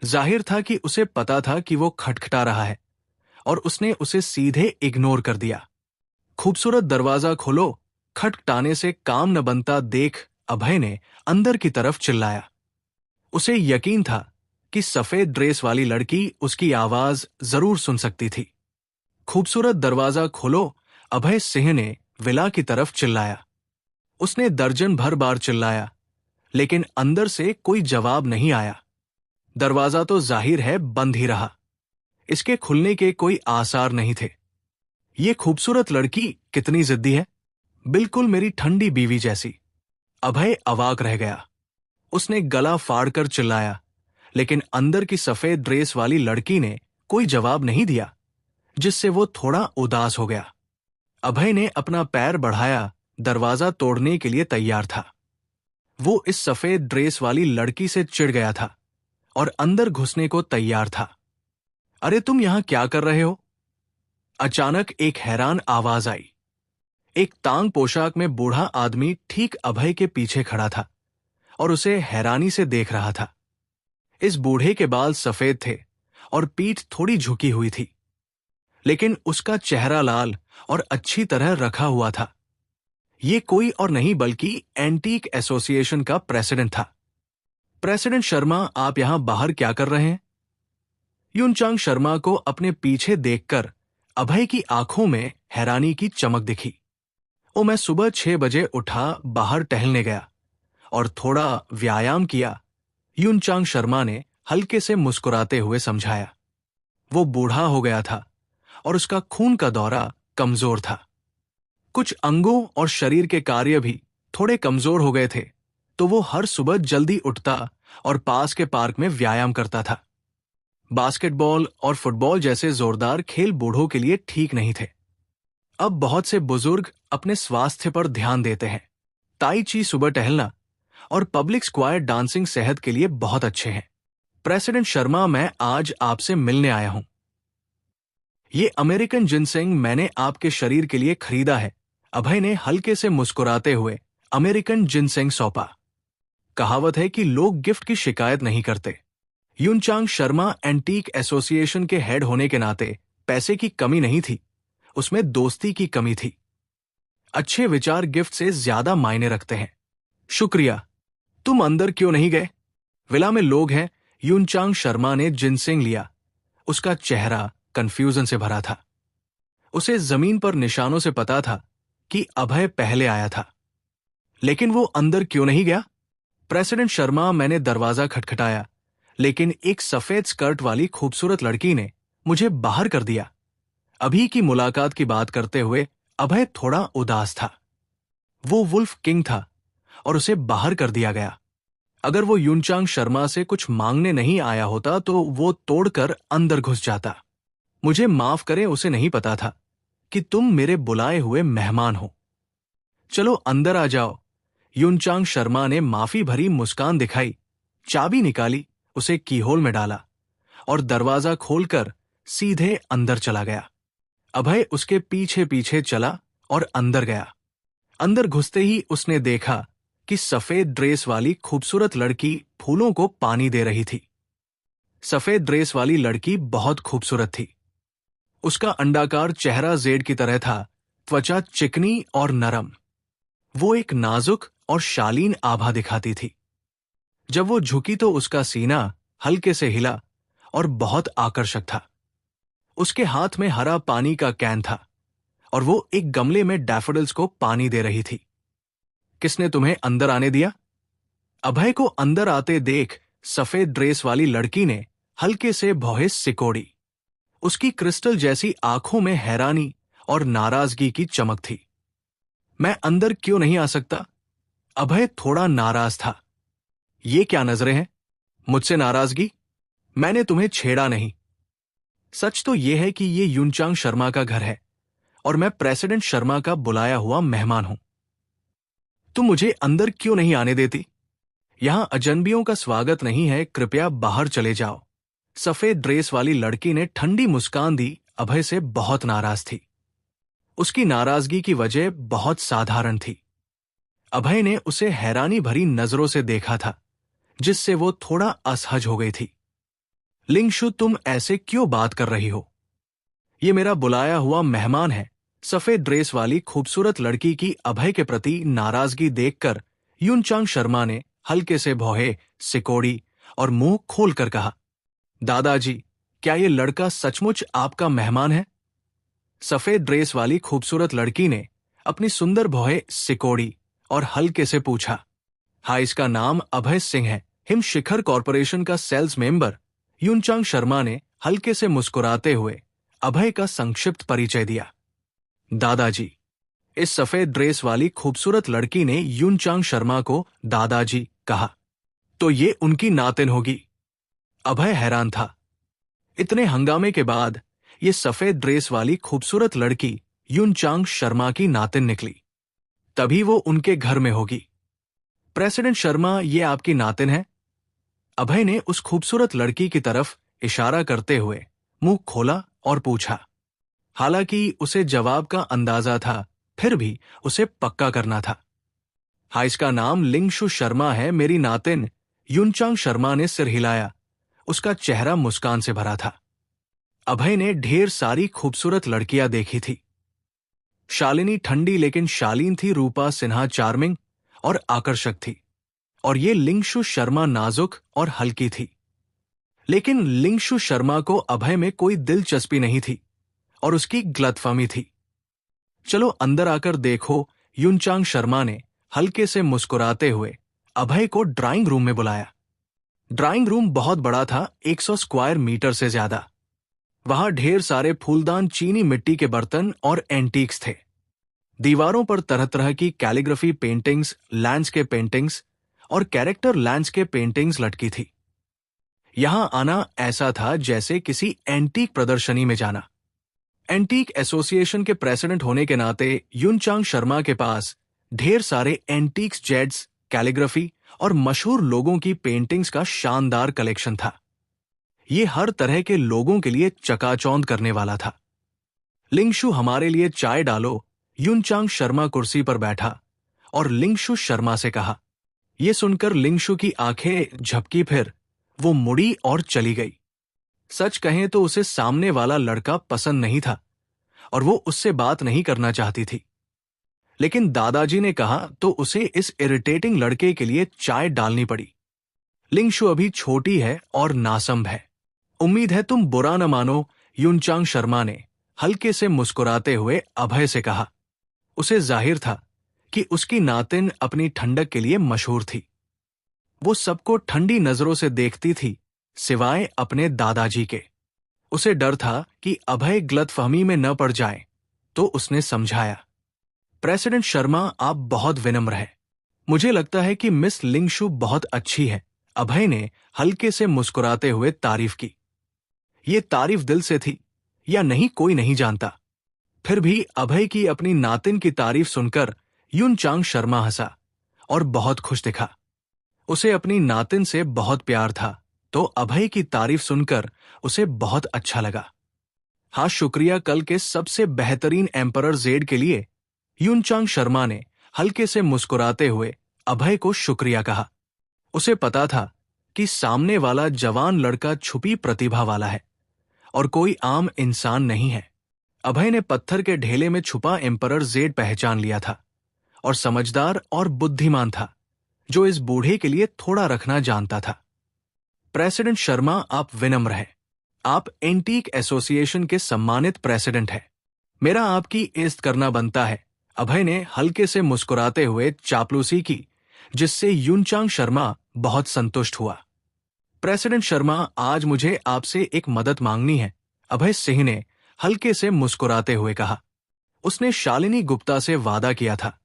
S1: जाहिर था कि उसे पता था कि वो खटखटा रहा है और उसने उसे सीधे इग्नोर कर दिया। खूबसूरत दरवाजा खोलो, खटखटाने से काम न बनता देख अभय ने अंदर की तरफ चिल्लाया। उसे यकीन था कि सफेद ड्रेस वाली लड़की उसकी आवाज जरूर सुन सकती थी। खूबसूरत दरवाजा खोलो, अभय सिंह ने विला की तरफ चिल्लाया। उसने दर्जन भर बार चिल्लाया, लेकिन अंदर से कोई जवाब नहीं आया। दरवाजा तो जाहिर है बंद ही रहा। इसके खुलने के कोई आसार नहीं थे। ये खूबसूरत लड़की कितनी जिद्दी है, बिल्कुल मेरी ठंडी बीवी जैसी। अभय अवाक रह गया। उसने गला फाड़कर चिल्लाया, लेकिन अंदर की सफेद ड्रेस वाली लड़की ने कोई जवाब नहीं दिया, जिससे वो थोड़ा उदास हो गया। अभय ने अपना पैर बढ़ाया, दरवाजा तोड़ने के लिए तैयार था। वो इस सफेद ड्रेस वाली लड़की से चिढ़ गया था और अंदर घुसने को तैयार था। अरे तुम यहां क्या कर रहे हो? अचानक एक हैरान आवाज आई। एक तांग पोशाक में बूढ़ा आदमी ठीक अभय के पीछे खड़ा था और उसे हैरानी से देख रहा था। इस बूढ़े के बाल सफेद थे और पीठ थोड़ी झुकी हुई थी, लेकिन उसका चेहरा लाल और अच्छी तरह रखा हुआ था। ये कोई और नहीं बल्कि एंटीक एसोसिएशन का प्रेसिडेंट था। प्रेसिडेंट शर्मा, आप यहां बाहर क्या कर रहे हैं? यूनचांग शर्मा को अपने पीछे देखकर अभय की आंखों में हैरानी की चमक दिखी। ओ, मैं सुबह 6 बजे उठा, बाहर टहलने गया और थोड़ा व्यायाम किया, यूनचांग शर्मा ने हल्के से मुस्कुराते हुए समझाया। वो बूढ़ा हो गया था और उसका खून का दौरा कमजोर था। कुछ अंगों और शरीर के कार्य भी थोड़े कमजोर हो गए थे, तो वो हर सुबह जल्दी उठता और पास के पार्क में व्यायाम करता था। बास्केटबॉल और फुटबॉल जैसे जोरदार खेल बूढ़ों के लिए ठीक नहीं थे। अब बहुत से बुजुर्ग अपने स्वास्थ्य पर ध्यान देते हैं। ताई ची, सुबह टहलना और पब्लिक स्क्वायर डांसिंग सेहत के लिए बहुत अच्छे हैं। प्रेसिडेंट शर्मा, मैं आज आपसे मिलने आया हूं। ये अमेरिकन जिनसेंग मैंने आपके शरीर के लिए खरीदा है। अभय ने हल्के से मुस्कुराते हुए अमेरिकन जिनसेंग सौंपा। कहावत है कि लोग गिफ्ट की शिकायत नहीं करते। यूनचांग शर्मा एंटीक एसोसिएशन के हेड होने के नाते पैसे की कमी नहीं थी, उसमें दोस्ती की कमी थी। अच्छे विचार गिफ्ट से ज्यादा मायने रखते हैं। शुक्रिया। तुम अंदर क्यों नहीं गए? विला में लोग हैं। यूनचांग शर्मा ने जिनसेंग लिया। उसका चेहरा कंफ्यूजन से भरा था। उसे जमीन पर निशानों से पता था कि अभय पहले आया था, लेकिन वो अंदर क्यों नहीं गया? प्रेसिडेंट शर्मा, मैंने दरवाजा खटखटाया, लेकिन एक सफेद स्कर्ट वाली खूबसूरत लड़की ने मुझे बाहर कर दिया। अभी की मुलाकात की बात करते हुए अभय थोड़ा उदास था। वो वुल्फ किंग था और उसे बाहर कर दिया गया। अगर वो यूनचांग शर्मा से कुछ मांगने नहीं आया होता तो वो तोड़कर अंदर घुस जाता। मुझे माफ करें, उसे नहीं पता था कि तुम मेरे बुलाए हुए मेहमान हो। चलो अंदर आ जाओ। यूनचांग शर्मा ने माफी भरी मुस्कान दिखाई, चाबी निकाली, उसे कीहोल में डाला और दरवाजा खोलकर सीधे अंदर चला गया। अभय उसके पीछे पीछे चला और अंदर गया। अंदर घुसते ही उसने देखा कि सफेद ड्रेस वाली खूबसूरत लड़की फूलों को पानी दे रही थी। सफेद ड्रेस वाली लड़की बहुत खूबसूरत थी। उसका अंडाकार चेहरा जेड की तरह था, त्वचा चिकनी और नरम। वो एक नाजुक और शालीन आभा दिखाती थी। जब वो झुकी तो उसका सीना हल्के से हिला और बहुत आकर्षक था। उसके हाथ में हरा पानी का कैन था और वो एक गमले में डैफोडिल्स को पानी दे रही थी। किसने तुम्हें अंदर आने दिया? अभय को अंदर आते देख सफेद ड्रेस वाली लड़की ने हल्के से भौहें सिकोड़ी। उसकी क्रिस्टल जैसी आंखों में हैरानी और नाराजगी की चमक थी। मैं अंदर क्यों नहीं आ सकता? अभय थोड़ा नाराज था। ये क्या नजरें हैं? मुझसे नाराजगी? मैंने तुम्हें छेड़ा नहीं। सच तो यह है कि ये यूनचांग शर्मा का घर है और मैं प्रेसिडेंट शर्मा का बुलाया हुआ मेहमान हूं। तुम मुझे अंदर क्यों नहीं आने देती? यहां अजनबियों का स्वागत नहीं है, कृपया बाहर चले जाओ। सफेद ड्रेस वाली लड़की ने ठंडी मुस्कान दी। अभय से बहुत नाराज थी। उसकी नाराजगी की वजह बहुत साधारण थी। अभय ने उसे हैरानी भरी नजरों से देखा था, जिससे वो थोड़ा असहज हो गई थी। लिंगशु, तुम ऐसे क्यों बात कर रही हो? ये मेरा बुलाया हुआ मेहमान है। सफेद ड्रेस वाली खूबसूरत लड़की की अभय के प्रति नाराजगी देखकर यूनचांग शर्मा ने हल्के से भौहें सिकोड़ी और मुंह खोलकर कहा, दादाजी, क्या ये लड़का सचमुच आपका मेहमान है? सफेद ड्रेस वाली खूबसूरत लड़की ने अपनी सुंदर भौहें सिकोड़ी और हल्के से पूछा। हाँ, इसका नाम अभय सिंह है, हिम शिखर कॉरपोरेशन का सेल्स मेंबर। यूनचांग शर्मा ने हल्के से मुस्कुराते हुए अभय का संक्षिप्त परिचय दिया। दादाजी। इस सफेद ड्रेस वाली खूबसूरत लड़की ने यूनचांग शर्मा को दादाजी कहा। तो ये उनकी नातिन होगी? अभय हैरान था। इतने हंगामे के बाद ये सफेद ड्रेस वाली खूबसूरत लड़की यूनचांग शर्मा की नातिन निकली। तभी वो उनके घर में होगी। प्रेसिडेंट शर्मा, ये आपकी नातिन है? अभय ने उस खूबसूरत लड़की की तरफ इशारा करते हुए मुंह खोला और पूछा। हालांकि उसे जवाब का अंदाजा था, फिर भी उसे पक्का करना था। हाँ, इसका नाम लिंगशु शर्मा है, मेरी नातिन। यूनचांग शर्मा ने सिर हिलाया। उसका चेहरा मुस्कान से भरा था। अभय ने ढेर सारी खूबसूरत लड़कियां देखी थी। शालिनी ठंडी लेकिन शालीन थी, रूपा सिन्हा चार्मिंग और आकर्षक थी, और ये लिंगशु शर्मा नाजुक और हल्की थी। लेकिन लिंगशु शर्मा को अभय में कोई दिलचस्पी नहीं थी और उसकी गलतफहमी थी। चलो अंदर आकर देखो, युनचांग शर्मा ने हल्के से मुस्कुराते हुए अभय को ड्राइंग रूम में बुलाया। ड्राइंग रूम बहुत बड़ा था, 100 स्क्वायर मीटर से ज्यादा। वहां ढेर सारे फूलदान, चीनी मिट्टी के बर्तन और एंटीक्स थे। दीवारों पर तरह तरह की कैलीग्राफी पेंटिंग्स, लैंडस्केप पेंटिंग्स और कैरेक्टर लैंडस्केप पेंटिंग्स लटकी थी। यहां आना ऐसा था जैसे किसी एंटीक प्रदर्शनी में जाना। एंटीक एसोसिएशन के प्रेसिडेंट होने के नाते युनचांग शर्मा के पास ढेर सारे एंटीक्स, जेड्स, कैलीग्राफी और मशहूर लोगों की पेंटिंग्स का शानदार कलेक्शन था। ये हर तरह के लोगों के लिए चकाचौंध करने वाला था। लिंगशु, हमारे लिए चाय डालो। युनचांग शर्मा कुर्सी पर बैठा और लिंगशु शर्मा से कहा। यह सुनकर लिंगशु की आंखें झपकी, फिर वो मुड़ी और चली गई। सच कहें तो उसे सामने वाला लड़का पसंद नहीं था और वो उससे बात नहीं करना चाहती थी। लेकिन दादाजी ने कहा तो उसे इस इरिटेटिंग लड़के के लिए चाय डालनी पड़ी। लिंगशु अभी छोटी है और नासंभ है। उम्मीद है तुम बुरा न मानो, युनचांग शर्मा ने हल्के से मुस्कुराते हुए अभय से कहा। उसे जाहिर था कि उसकी नातिन अपनी ठंडक के लिए मशहूर थी। वो सबको ठंडी नजरों से देखती थी, सिवाय अपने दादाजी के। उसे डर था कि अभय गलतफहमी में न पड़ जाए, तो उसने समझाया। प्रेसिडेंट शर्मा, आप बहुत विनम्र हैं। मुझे लगता है कि मिस लिंगशु बहुत अच्छी है। अभय ने हल्के से मुस्कुराते हुए तारीफ की। ये तारीफ दिल से थी या नहीं कोई नहीं जानता। फिर भी अभय की अपनी नातिन की तारीफ सुनकर युनचांग शर्मा हंसा और बहुत खुश दिखा। उसे अपनी नातिन से बहुत प्यार था, तो अभय की तारीफ सुनकर उसे बहुत अच्छा लगा। हाँ, शुक्रिया कल के सबसे बेहतरीन एम्परर जेड के लिए। युनचांग शर्मा ने हल्के से मुस्कुराते हुए अभय को शुक्रिया कहा। उसे पता था कि सामने वाला जवान लड़का छुपी प्रतिभा वाला है और कोई आम इंसान नहीं है। अभय ने पत्थर के ढेले में छुपा एम्परर जेड पहचान लिया था और समझदार और बुद्धिमान था, जो इस बूढ़े के लिए थोड़ा रखना जानता था। प्रेसिडेंट शर्मा, आप विनम्र हैं। आप एंटीक एसोसिएशन के सम्मानित प्रेसिडेंट हैं। मेरा आपकी इज्जत करना बनता है। अभय ने हल्के से मुस्कुराते हुए चापलूसी की, जिससे युनचांग शर्मा बहुत संतुष्ट हुआ। प्रेसिडेंट शर्मा, आज मुझे आपसे एक मदद मांगनी है, अभय सिंह ने हल्के से मुस्कुराते हुए कहा। उसने शालिनी गुप्ता से वादा किया था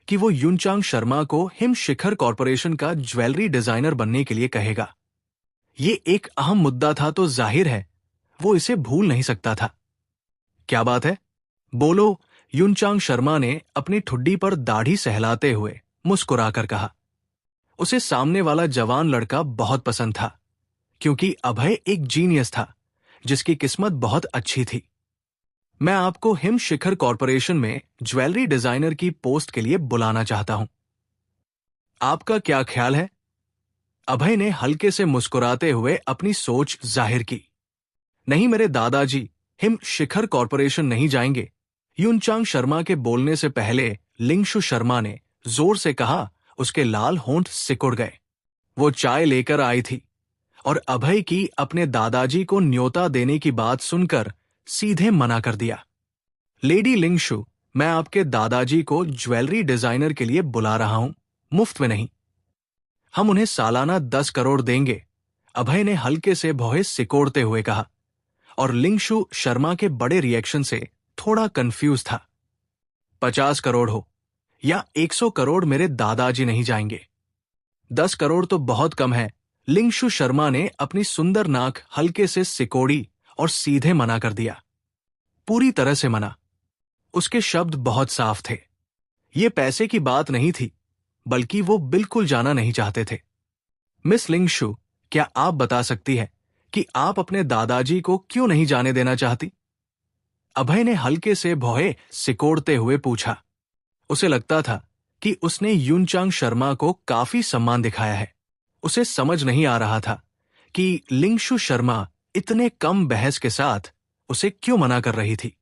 S1: कि वो युनचांग शर्मा को हिम शिखर कॉरपोरेशन का ज्वेलरी डिजाइनर बनने के लिए कहेगा। ये एक अहम मुद्दा था, तो जाहिर है वो इसे भूल नहीं सकता था। क्या बात है, बोलो, युनचांग शर्मा ने अपनी ठुड्डी पर दाढ़ी सहलाते हुए मुस्कुराकर कहा। उसे सामने वाला जवान लड़का बहुत पसंद था, क्योंकि अभय एक जीनियस था जिसकी किस्मत बहुत अच्छी थी। मैं आपको हिम शिखर कॉरपोरेशन में ज्वेलरी डिजाइनर की पोस्ट के लिए बुलाना चाहता हूं। आपका क्या ख्याल है? अभय ने हल्के से मुस्कुराते हुए अपनी सोच जाहिर की। नहीं मेरे दादाजी, हिम शिखर कॉरपोरेशन नहीं जाएंगे। युनचांग शर्मा के बोलने से पहले लिंगशु शर्मा ने जोर से कहा। उसके लाल होंठ सिकुड़ गए। वो चाय लेकर आई थी और अभय की अपने दादाजी को न्योता देने की बात सुनकर सीधे मना कर दिया। लेडी लिंगशु, मैं आपके दादाजी को ज्वेलरी डिजाइनर के लिए बुला रहा हूं, मुफ्त में नहीं। हम उन्हें सालाना 10 करोड़ देंगे, अभय ने हल्के से भौहें सिकोड़ते हुए कहा, और लिंगशु शर्मा के बड़े रिएक्शन से थोड़ा कंफ्यूज था। 50 करोड़ हो या 100 करोड़, मेरे दादाजी नहीं जाएंगे। 10 करोड़ तो बहुत कम है। लिंगशु शर्मा ने अपनी सुंदर नाक हल्के से सिकोड़ी और सीधे मना कर दिया। पूरी तरह से मना। उसके शब्द बहुत साफ थे। ये पैसे की बात नहीं थी, बल्कि वो बिल्कुल जाना नहीं चाहते थे। मिस लिंगशु, क्या आप बता सकती है कि आप अपने दादाजी को क्यों नहीं जाने देना चाहती? अभय ने हल्के से भौहें सिकोड़ते हुए पूछा। उसे लगता था कि उसने युनचांग शर्मा को काफी सम्मान दिखाया है। उसे समझ नहीं आ रहा था कि लिंगशु शर्मा इतने कम बहस के साथ उसे क्यों मना कर रही थी।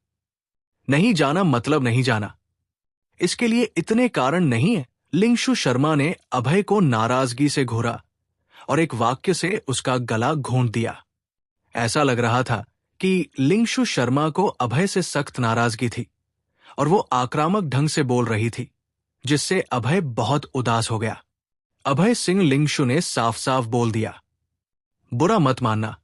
S1: नहीं जाना मतलब नहीं जाना। इसके लिए इतने कारण नहीं है, लिंगशु शर्मा ने अभय को नाराजगी से घूरा और एक वाक्य से उसका गला घोंट दिया। ऐसा लग रहा था कि लिंगशु शर्मा को अभय से सख्त नाराजगी थी और वो आक्रामक ढंग से बोल रही थी, जिससे अभय बहुत उदास हो गया। अभय सिंह लिंगशु ने साफ साफ बोल दिया, बुरा मत मानना,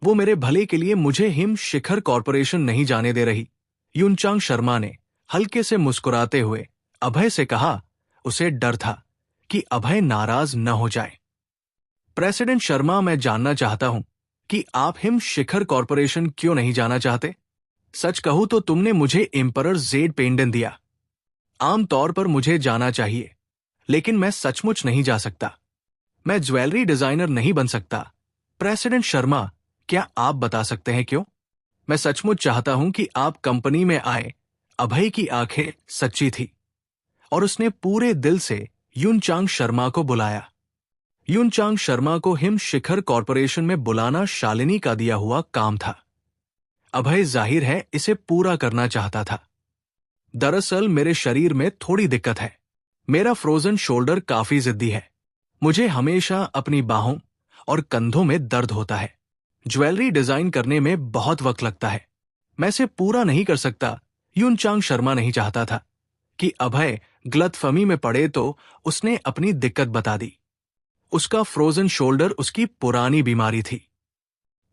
S1: वो मेरे भले के लिए मुझे हिम शिखर कॉरपोरेशन नहीं जाने दे रही। युनचांग शर्मा ने हल्के से मुस्कुराते हुए अभय से कहा। उसे डर था कि अभय नाराज न हो जाए। प्रेसिडेंट शर्मा, मैं जानना चाहता हूं कि आप हिम शिखर कॉरपोरेशन क्यों नहीं जाना चाहते? सच कहूं तो तुमने मुझे एम्परर जेड पेंडेन दिया। आमतौर पर मुझे जाना चाहिए, लेकिन मैं सचमुच नहीं जा सकता। मैं ज्वेलरी डिजाइनर नहीं बन सकता। प्रेसिडेंट शर्मा, क्या आप बता सकते हैं क्यों? मैं सचमुच चाहता हूं कि आप कंपनी में आए। अभय की आंखें सच्ची थी और उसने पूरे दिल से युनचांग शर्मा को बुलाया। युनचांग शर्मा को हिम शिखर कॉरपोरेशन में बुलाना शालिनी का दिया हुआ काम था। अभय जाहिर है इसे पूरा करना चाहता था। दरअसल मेरे शरीर में थोड़ी दिक्कत है। मेरा फ्रोजन शोल्डर काफी जिद्दी है। मुझे हमेशा अपनी बाहों और कंधों में दर्द होता है। ज्वेलरी डिजाइन करने में बहुत वक्त लगता है। मैं इसे पूरा नहीं कर सकता। युनचांग शर्मा नहीं चाहता था कि अभय गलतफहमी में पड़े, तो उसने अपनी दिक्कत बता दी। उसका फ्रोजन शोल्डर उसकी पुरानी बीमारी थी।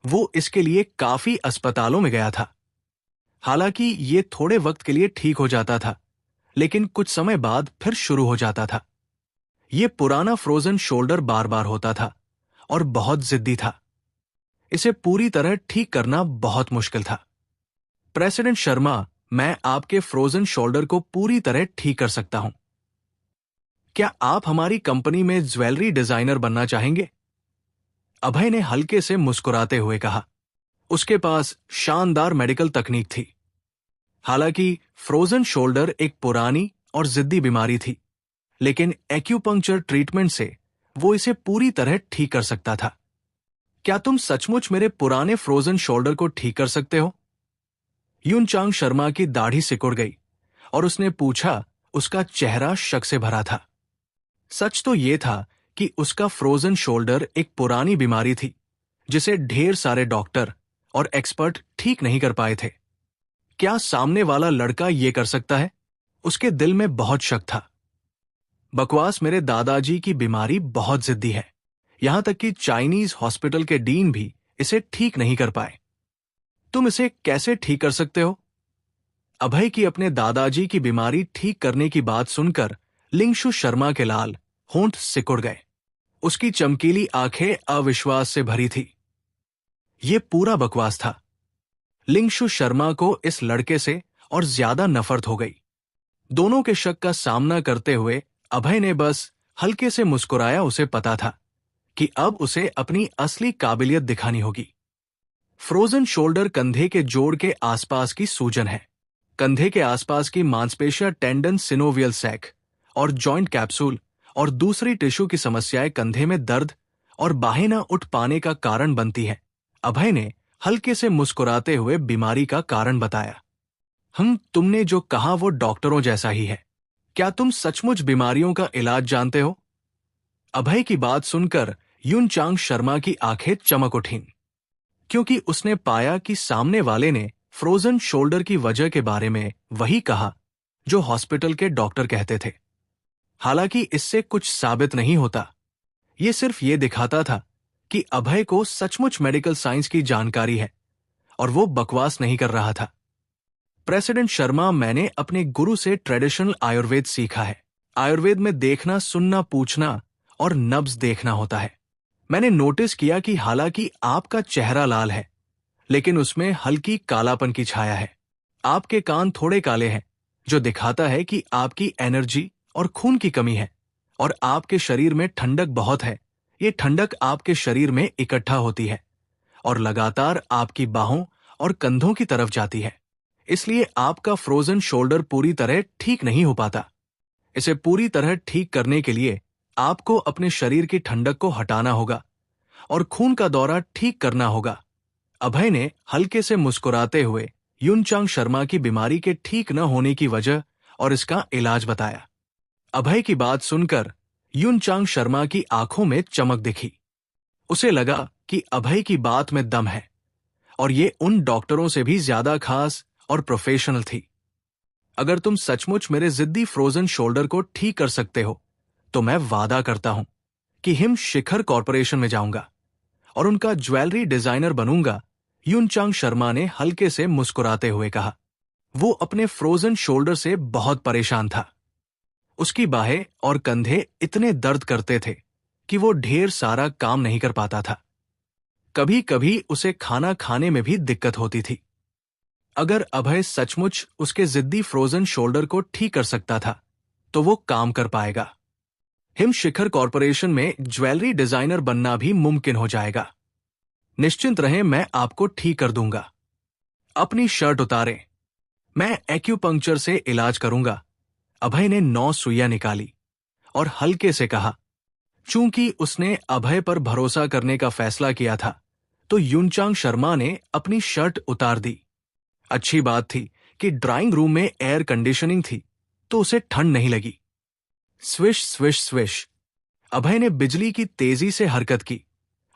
S1: वो इसके लिए काफी अस्पतालों में गया था। हालांकि ये थोड़े वक्त के लिए ठीक हो जाता था, लेकिन कुछ समय बाद फिर शुरू हो जाता था। ये पुराना फ्रोजन शोल्डर बार बार होता था और बहुत जिद्दी था। इसे पूरी तरह ठीक करना बहुत मुश्किल था। प्रेसिडेंट शर्मा, मैं आपके फ्रोजन शोल्डर को पूरी तरह ठीक कर सकता हूं। क्या आप हमारी कंपनी में ज्वेलरी डिजाइनर बनना चाहेंगे? अभय ने हल्के से मुस्कुराते हुए कहा। उसके पास शानदार मेडिकल तकनीक थी। हालांकि फ्रोजन शोल्डर एक पुरानी और जिद्दी बीमारी थी, लेकिन एक्यूपंक्चर ट्रीटमेंट से वो इसे पूरी तरह ठीक कर सकता था। क्या तुम सचमुच मेरे पुराने फ्रोजन शोल्डर को ठीक कर सकते हो? युनचांग शर्मा की दाढ़ी सिकुड़ गई और उसने पूछा। उसका चेहरा शक से भरा था। सच तो यह था कि उसका फ्रोजन शोल्डर एक पुरानी बीमारी थी, जिसे ढेर सारे डॉक्टर और एक्सपर्ट ठीक नहीं कर पाए थे। क्या सामने वाला लड़का ये कर सकता है? उसके दिल में बहुत शक था। बकवास, मेरे दादाजी की बीमारी बहुत जिद्दी है। यहां तक कि चाइनीज हॉस्पिटल के डीन भी इसे ठीक नहीं कर पाए। तुम इसे कैसे ठीक कर सकते हो? अभय की अपने दादाजी की बीमारी ठीक करने की बात सुनकर लिंगशु शर्मा के लाल होंठ सिकुड़ गए। उसकी चमकीली आंखें अविश्वास से भरी थी। यह पूरा बकवास था। लिंगशु शर्मा को इस लड़के से और ज्यादा नफरत हो गई। दोनों के शक का सामना करते हुए अभय ने बस हल्के से मुस्कुराया। उसे पता था कि अब उसे अपनी असली काबिलियत दिखानी होगी। फ्रोजन शोल्डर कंधे के जोड़ के आसपास की सूजन है। कंधे के आसपास की मांसपेशियां, टेंडन, सिनोवियल सैक और जॉइंट कैप्सूल और दूसरी टिश्यू की समस्याएं कंधे में दर्द और बाहें न उठ पाने का कारण बनती हैं। अभय ने हल्के से मुस्कुराते हुए बीमारी का कारण बताया। तुमने जो कहा वो डॉक्टरों जैसा ही है। क्या तुम सचमुच बीमारियों का इलाज जानते हो? अभय की बात सुनकर युनचांग शर्मा की आंखें चमक उठीं, क्योंकि उसने पाया कि सामने वाले ने फ्रोजन शोल्डर की वजह के बारे में वही कहा जो हॉस्पिटल के डॉक्टर कहते थे। हालांकि इससे कुछ साबित नहीं होता। यह सिर्फ ये दिखाता था कि अभय को सचमुच मेडिकल साइंस की जानकारी है और वो बकवास नहीं कर रहा था। प्रेसिडेंट शर्मा, मैंने अपने गुरु से ट्रेडिशनल आयुर्वेद सीखा है। आयुर्वेद में देखना, सुनना, पूछना और नब्ज देखना होता है। मैंने नोटिस किया कि हालांकि आपका चेहरा लाल है, लेकिन उसमें हल्की कालापन की छाया है। आपके कान थोड़े काले हैं, जो दिखाता है कि आपकी एनर्जी और खून की कमी है, और आपके शरीर में ठंडक बहुत है। ये ठंडक आपके शरीर में इकट्ठा होती है और लगातार आपकी बाहों और कंधों की तरफ जाती है। इसलिए आपका फ्रोजन शोल्डर पूरी तरह ठीक नहीं हो पाता। इसे पूरी तरह ठीक करने के लिए आपको अपने शरीर की ठंडक को हटाना होगा और खून का दौरा ठीक करना होगा। अभय ने हल्के से मुस्कुराते हुए युनचांग शर्मा की बीमारी के ठीक न होने की वजह और इसका इलाज बताया। अभय की बात सुनकर युनचांग शर्मा की आंखों में चमक दिखी। उसे लगा कि अभय की बात में दम है और ये उन डॉक्टरों से भी ज्यादा खास और प्रोफेशनल थी। अगर तुम सचमुच मेरे जिद्दी फ्रोजन शोल्डर को ठीक कर सकते हो तो मैं वादा करता हूं कि हिम शिखर कॉरपोरेशन में जाऊंगा और उनका ज्वेलरी डिजाइनर बनूंगा, युनचांग शर्मा ने हल्के से मुस्कुराते हुए कहा। वो अपने फ्रोजन शोल्डर से बहुत परेशान था। उसकी बाहें और कंधे इतने दर्द करते थे कि वो ढेर सारा काम नहीं कर पाता था। कभी कभी उसे खाना खाने में भी दिक्कत होती थी। अगर अभय सचमुच उसके जिद्दी फ्रोजन शोल्डर को ठीक कर सकता था तो वो काम कर पाएगा। हिम शिखर कॉरपोरेशन में ज्वेलरी डिजाइनर बनना भी मुमकिन हो जाएगा। निश्चिंत रहें, मैं आपको ठीक कर दूंगा। अपनी शर्ट उतारें, मैं एक्यूपंक्चर से इलाज करूंगा। अभय ने 9 सुइयां निकाली और हल्के से कहा। चूंकि उसने अभय पर भरोसा करने का फैसला किया था तो युनचांग शर्मा ने अपनी शर्ट उतार दी। अच्छी बात थी कि ड्राइंग रूम में एयर कंडीशनिंग थी तो उसे ठंड नहीं लगी। स्विश स्विश स्विश, अभय ने बिजली की तेजी से हरकत की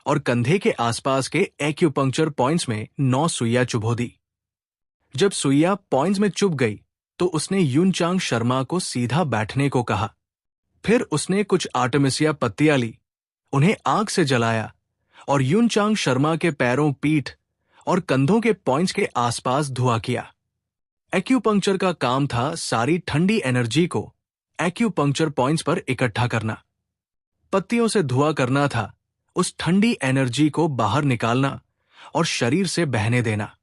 S1: और कंधे के आसपास के एक्यूपंक्चर पॉइंट्स में 9 सुइयां चुभो दी। जब सुइयां पॉइंट्स में चुभ गई तो उसने युनचांग शर्मा को सीधा बैठने को कहा। फिर उसने कुछ आर्टेमिसिया पत्तियां ली, उन्हें आग से जलाया और युनचांग शर्मा के पैरों, पीठ और कंधों के पॉइंट्स के आसपास धुआं किया। एक्यूपंक्चर का काम था सारी ठंडी एनर्जी को एक्यूपंक्चर पॉइंट्स पर इकट्ठा करना। पत्तियों से धुआं करना था उस ठंडी एनर्जी को बाहर निकालना और शरीर से बहने देना।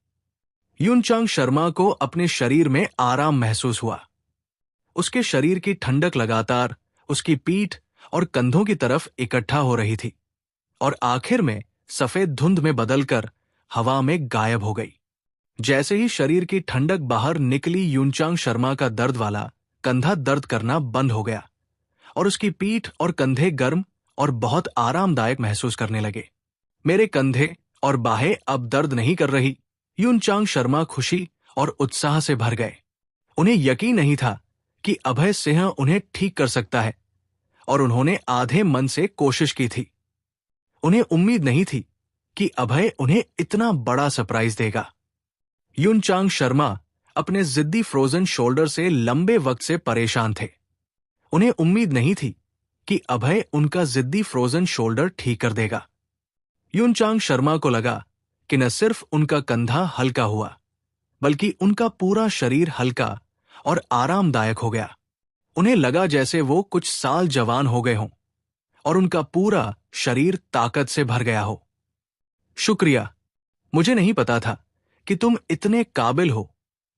S1: युनचांग शर्मा को अपने शरीर में आराम महसूस हुआ। उसके शरीर की ठंडक लगातार उसकी पीठ और कंधों की तरफ इकट्ठा हो रही थी और आखिर में सफेद धुंध में बदलकर हवा में गायब हो गई। जैसे ही शरीर की ठंडक बाहर निकली, युनचांग शर्मा का दर्द वाला कंधा दर्द करना बंद हो गया और उसकी पीठ और कंधे गर्म और बहुत आरामदायक महसूस करने लगे। मेरे कंधे और बाहें अब दर्द नहीं कर रही। युनचांग शर्मा खुशी और उत्साह से भर गए। उन्हें यकीन नहीं था कि अभय सिंह उन्हें ठीक कर सकता है और उन्होंने आधे मन से कोशिश की थी। उन्हें उम्मीद नहीं थी कि अभय उन्हें इतना बड़ा सरप्राइज देगा। युनचांग शर्मा अपने जिद्दी फ्रोजन शोल्डर से लंबे वक्त से परेशान थे। उन्हें उम्मीद नहीं थी कि अभय उनका जिद्दी फ्रोजन शोल्डर ठीक कर देगा। युनचांग शर्मा को लगा कि न सिर्फ उनका कंधा हल्का हुआ बल्कि उनका पूरा शरीर हल्का और आरामदायक हो गया। उन्हें लगा जैसे वो कुछ साल जवान हो गए हों और उनका पूरा शरीर ताकत से भर गया हो। शुक्रिया, मुझे नहीं पता था कि तुम इतने काबिल हो।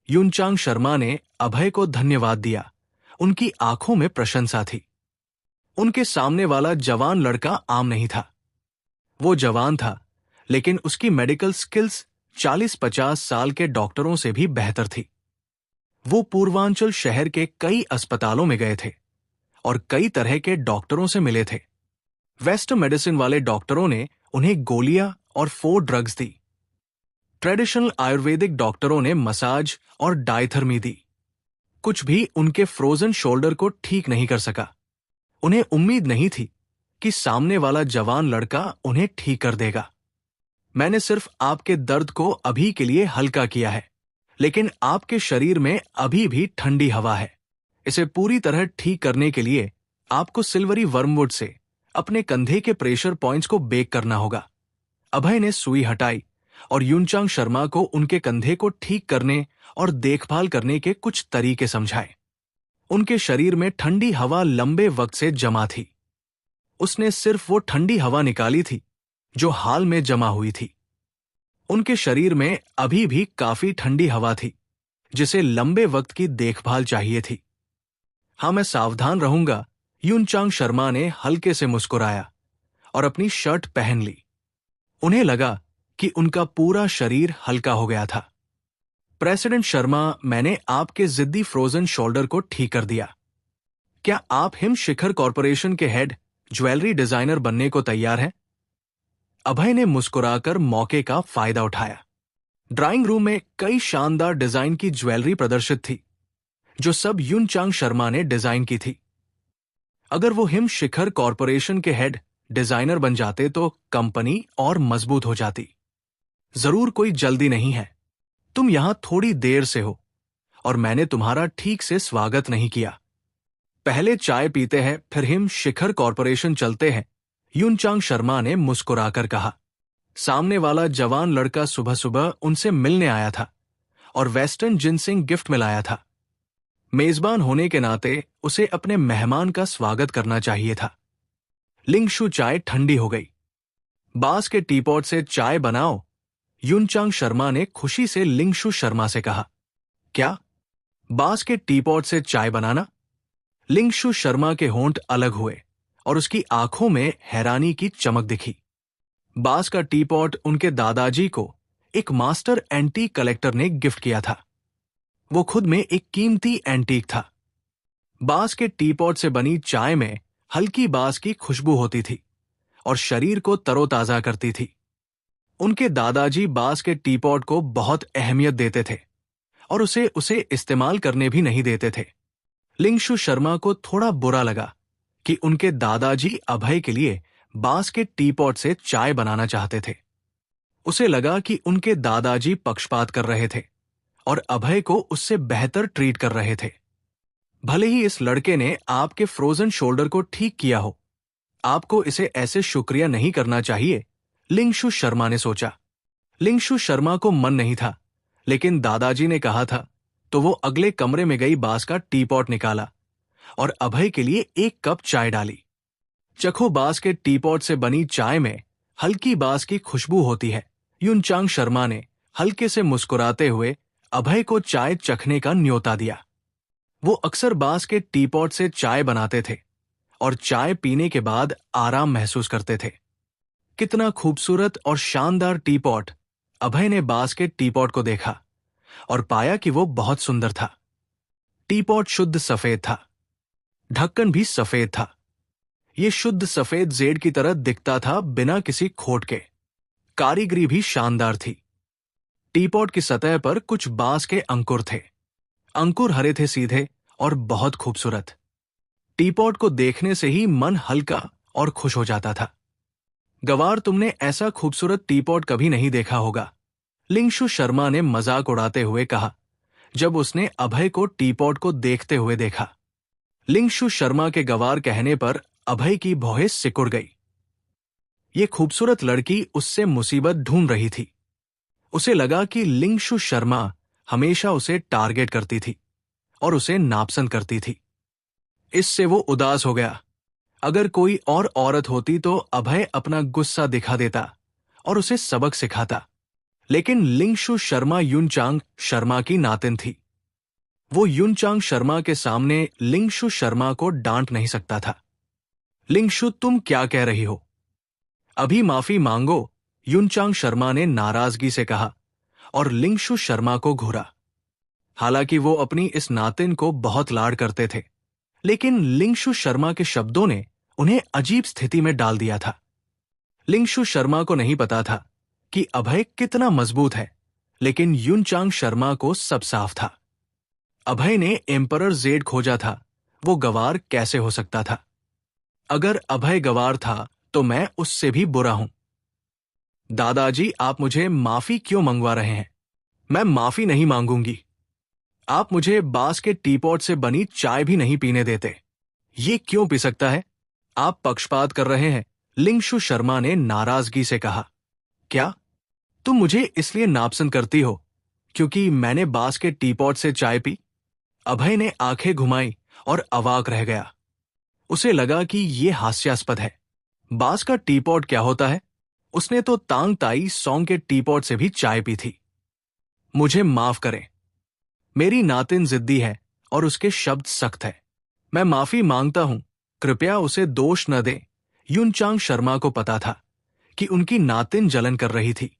S1: युनचांग शर्मा ने अभय को धन्यवाद दिया। उनकी आंखों में प्रशंसा थी। उनके सामने वाला जवान लड़का आम नहीं था। वो जवान था लेकिन उसकी मेडिकल स्किल्स 40-50 साल के डॉक्टरों से भी बेहतर थी। वो पूर्वांचल शहर के कई अस्पतालों में गए थे और कई तरह के डॉक्टरों से मिले थे। वेस्टर्न मेडिसिन वाले डॉक्टरों ने उन्हें गोलियां और 4 ड्रग्स दी। ट्रेडिशनल आयुर्वेदिक डॉक्टरों ने मसाज और डायथर्मी दी। कुछ भी उनके फ्रोजन शोल्डर को ठीक नहीं कर सका। उन्हें उम्मीद नहीं थी कि सामने वाला जवान लड़का उन्हें ठीक कर देगा। मैंने सिर्फ आपके दर्द को अभी के लिए हल्का किया है, लेकिन आपके शरीर में अभी भी ठंडी हवा है। इसे पूरी तरह ठीक करने के लिए आपको सिल्वरी वर्मवुड से अपने कंधे के प्रेशर पॉइंट्स को बेक करना होगा। अभय ने सुई हटाई और युनचांग शर्मा को उनके कंधे को ठीक करने और देखभाल करने के कुछ तरीके समझाए। उनके शरीर में ठंडी हवा लंबे वक्त से जमा थी। उसने सिर्फ वो ठंडी हवा निकाली थी जो हाल में जमा हुई थी। उनके शरीर में अभी भी काफी ठंडी हवा थी जिसे लंबे वक्त की देखभाल चाहिए थी। हाँ, मैं सावधान रहूंगा, युनचांग शर्मा ने हल्के से मुस्कुराया और अपनी शर्ट पहन ली। उन्हें लगा कि उनका पूरा शरीर हल्का हो गया था। प्रेसिडेंट शर्मा, मैंने आपके जिद्दी फ्रोजन शोल्डर को ठीक कर दिया। क्या आप हिम शिखर कॉरपोरेशन के हेड ज्वेलरी डिजाइनर बनने को तैयार हैं? अभय ने मुस्कुराकर मौके का फायदा उठाया। ड्राइंग रूम में कई शानदार डिजाइन की ज्वेलरी प्रदर्शित थी जो सब युनचांग शर्मा ने डिजाइन की थी। अगर वो हिम शिखर कॉरपोरेशन के हेड डिजाइनर बन जाते तो कंपनी और मजबूत हो जाती। जरूर कोई जल्दी नहीं है। तुम यहां थोड़ी देर से हो और मैंने तुम्हारा ठीक से स्वागत नहीं किया। पहले चाय पीते हैं, फिर हिम शिखर कॉरपोरेशन चलते हैं, युनचांग शर्मा ने मुस्कुराकर कहा। सामने वाला जवान लड़का सुबह सुबह उनसे मिलने आया था और वेस्टर्न जिनसिंग गिफ्ट में लाया था। मेजबान होने के नाते उसे अपने मेहमान का स्वागत करना चाहिए था। लिंगशु चाय ठंडी हो गई। बांस के टीपॉट से चाय बनाओ, युनचांग शर्मा ने खुशी से लिंगशु शर्मा से कहा। क्या? बांस के टीपॉट से चाय बनाना? लिंगशु शर्मा के होंठ अलग हुए और उसकी आंखों में हैरानी की चमक दिखी। बांस का टीपॉट उनके दादाजी को एक मास्टर एंटीक कलेक्टर ने गिफ्ट किया था। वो खुद में एक कीमती एंटीक था। बांस के टीपॉट से बनी चाय में हल्की बांस की खुशबू होती थी और शरीर को तरोताजा करती थी। उनके दादाजी बांस के टीपॉट को बहुत अहमियत देते थे और उसे इस्तेमाल करने भी नहीं देते थे। लिंगशु शर्मा को थोड़ा बुरा लगा कि उनके दादाजी अभय के लिए बांस के टीपॉट से चाय बनाना चाहते थे। उसे लगा कि उनके दादाजी पक्षपात कर रहे थे और अभय को उससे बेहतर ट्रीट कर रहे थे। भले ही इस लड़के ने आपके फ्रोजन शोल्डर को ठीक किया हो, आपको इसे ऐसे शुक्रिया नहीं करना चाहिए, लिंगशु शर्मा ने सोचा। लिंगशु शर्मा को मन नहीं था, लेकिन दादाजी ने कहा था तो वो अगले कमरे में गई बांस का टीपॉट निकाला और अभय के लिए एक कप चाय डाली। चखो, बांस के टीपॉट से बनी चाय में हल्की बांस की खुशबू होती है, युनचांग शर्मा ने हल्के से मुस्कुराते हुए अभय को चाय चखने का न्योता दिया। वो अक्सर बांस के टीपॉट से चाय बनाते थे और चाय पीने के बाद आराम महसूस करते थे। कितना खूबसूरत और शानदार टीपॉट! अभय ने बांस के टीपॉट को देखा और पाया कि वो बहुत सुंदर था। टीपॉट शुद्ध सफेद था, ढक्कन भी सफेद था। ये शुद्ध सफेद जेड की तरह दिखता था, बिना किसी खोट के। कारीगरी भी शानदार थी। टीपॉट की सतह पर कुछ बांस के अंकुर थे। अंकुर हरे थे, सीधे और बहुत खूबसूरत। टीपॉट को देखने से ही मन हल्का और खुश हो जाता था। गवार, तुमने ऐसा खूबसूरत टीपॉट कभी नहीं देखा होगा, लिंगशु शर्मा ने मजाक उड़ाते हुए कहा जब उसने अभय को टीपॉट को देखते हुए देखा। लिंगशु शर्मा के गवार कहने पर अभय की भौहें सिकुड़ गई। ये खूबसूरत लड़की उससे मुसीबत ढूंढ रही थी। उसे लगा कि लिंगशु शर्मा हमेशा उसे टारगेट करती थी और उसे नापसंद करती थी। इससे वो उदास हो गया। अगर कोई और औरत होती तो अभय अपना गुस्सा दिखा देता और उसे सबक सिखाता, लेकिन लिंगशु शर्मा युनचांग शर्मा की नातिन थी। वो युनचांग शर्मा के सामने लिंगशु शर्मा को डांट नहीं सकता था। लिंगशु, तुम क्या कह रही हो? अभी माफी मांगो, युनचांग शर्मा ने नाराजगी से कहा और लिंगशु शर्मा को घूरा। हालांकि वो अपनी इस नातिन को बहुत लाड करते थे, लेकिन लिंगशु शर्मा के शब्दों ने उन्हें अजीब स्थिति में डाल दिया था। लिंगशु शर्मा को नहीं पता था कि अभय कितना मजबूत है, लेकिन युनचांग शर्मा को सब साफ था। अभय ने एम्परर जेड खोजा था, वो गवार कैसे हो सकता था? अगर अभय गवार था तो मैं उससे भी बुरा हूं। दादाजी, आप मुझे माफी क्यों मंगवा रहे हैं? मैं माफी नहीं मांगूंगी। आप मुझे बांस के टीपॉट से बनी चाय भी नहीं पीने देते। ये क्यों पी सकता है? आप पक्षपात कर रहे हैं, लिंगशु शर्मा ने नाराजगी से कहा। क्या तुम मुझे इसलिए नापसंद करती हो क्योंकि मैंने बांस के टीपॉट से चाय पी? अभय ने आंखें घुमाई और अवाक रह गया। उसे लगा कि यह हास्यास्पद है। बांस का टीपॉट क्या होता है? उसने तो तांग ताई सॉन्ग के टीपॉट से भी चाय पी थी। मुझे माफ करें, मेरी नातिन जिद्दी है और उसके शब्द सख्त है। मैं माफी मांगता हूं, कृपया उसे दोष न दें। युनचांग शर्मा को पता था कि उनकी नातिन जलन कर रही थी।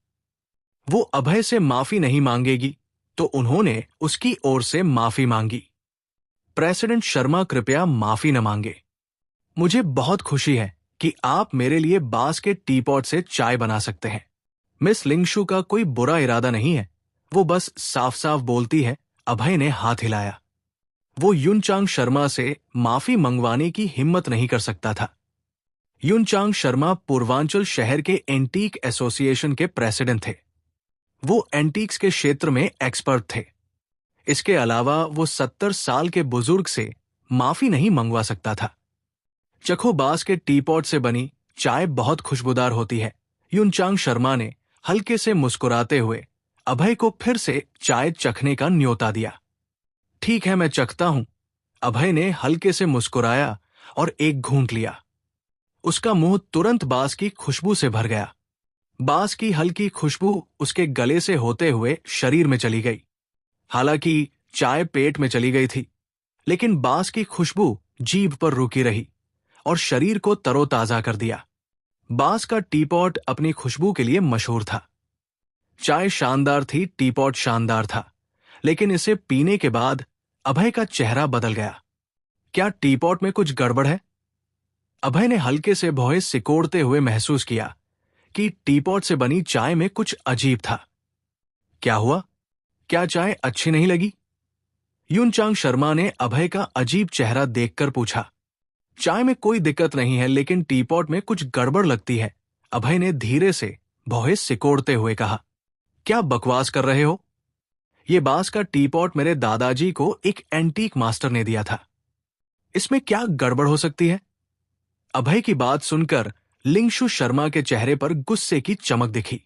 S1: वो अभय से माफी नहीं मांगेगी तो उन्होंने उसकी ओर से माफी मांगी। प्रेसिडेंट शर्मा, कृपया माफी न मांगे। मुझे बहुत खुशी है कि आप मेरे लिए बांस के टीपॉट से चाय बना सकते हैं। मिस लिंगशु का कोई बुरा इरादा नहीं है, वो बस साफ साफ बोलती है। अभय ने हाथ हिलाया। वो युनचांग शर्मा से माफी मंगवाने की हिम्मत नहीं कर सकता था। युनचांग शर्मा पूर्वांचल शहर के एंटीक एसोसिएशन के प्रेसिडेंट थे। वो एंटीक्स के क्षेत्र में एक्सपर्ट थे। इसके अलावा वो 70 साल के बुजुर्ग से माफी नहीं मंगवा सकता था। चखो बांस के टीपॉट से बनी चाय बहुत खुशबूदार होती है। युनचांग शर्मा ने हल्के से मुस्कुराते हुए अभय को फिर से चाय चखने का न्योता दिया। ठीक है, मैं चखता हूं। अभय ने हल्के से मुस्कुराया और एक घूंट लिया। उसका मुंह तुरंत बांस की खुशबू से भर गया। बांस की हल्की खुशबू उसके गले से होते हुए शरीर में चली गई। हालांकि चाय पेट में चली गई थी, लेकिन बांस की खुशबू जीभ पर रुकी रही और शरीर को तरोताजा कर दिया। बांस का टीपॉट अपनी खुशबू के लिए मशहूर था। चाय शानदार थी, टीपॉट शानदार था, लेकिन इसे पीने के बाद अभय का चेहरा बदल गया। क्या टीपॉट में कुछ गड़बड़ है? अभय ने हल्के से भौहें सिकोड़ते हुए महसूस किया कि टीपॉट से बनी चाय में कुछ अजीब था। क्या हुआ? क्या चाय अच्छी नहीं लगी? युनचांग शर्मा ने अभय का अजीब चेहरा देखकर पूछा। चाय में कोई दिक्कत नहीं है, लेकिन टीपॉट में कुछ गड़बड़ लगती है, अभय ने धीरे से भौहें सिकोड़ते हुए कहा। क्या बकवास कर रहे हो? ये बांस का टीपॉट मेरे दादाजी को एक एंटीक मास्टर ने दिया था। इसमें क्या गड़बड़ हो सकती है? अभय की बात सुनकर लिंगशु शर्मा के चेहरे पर गुस्से की चमक दिखी।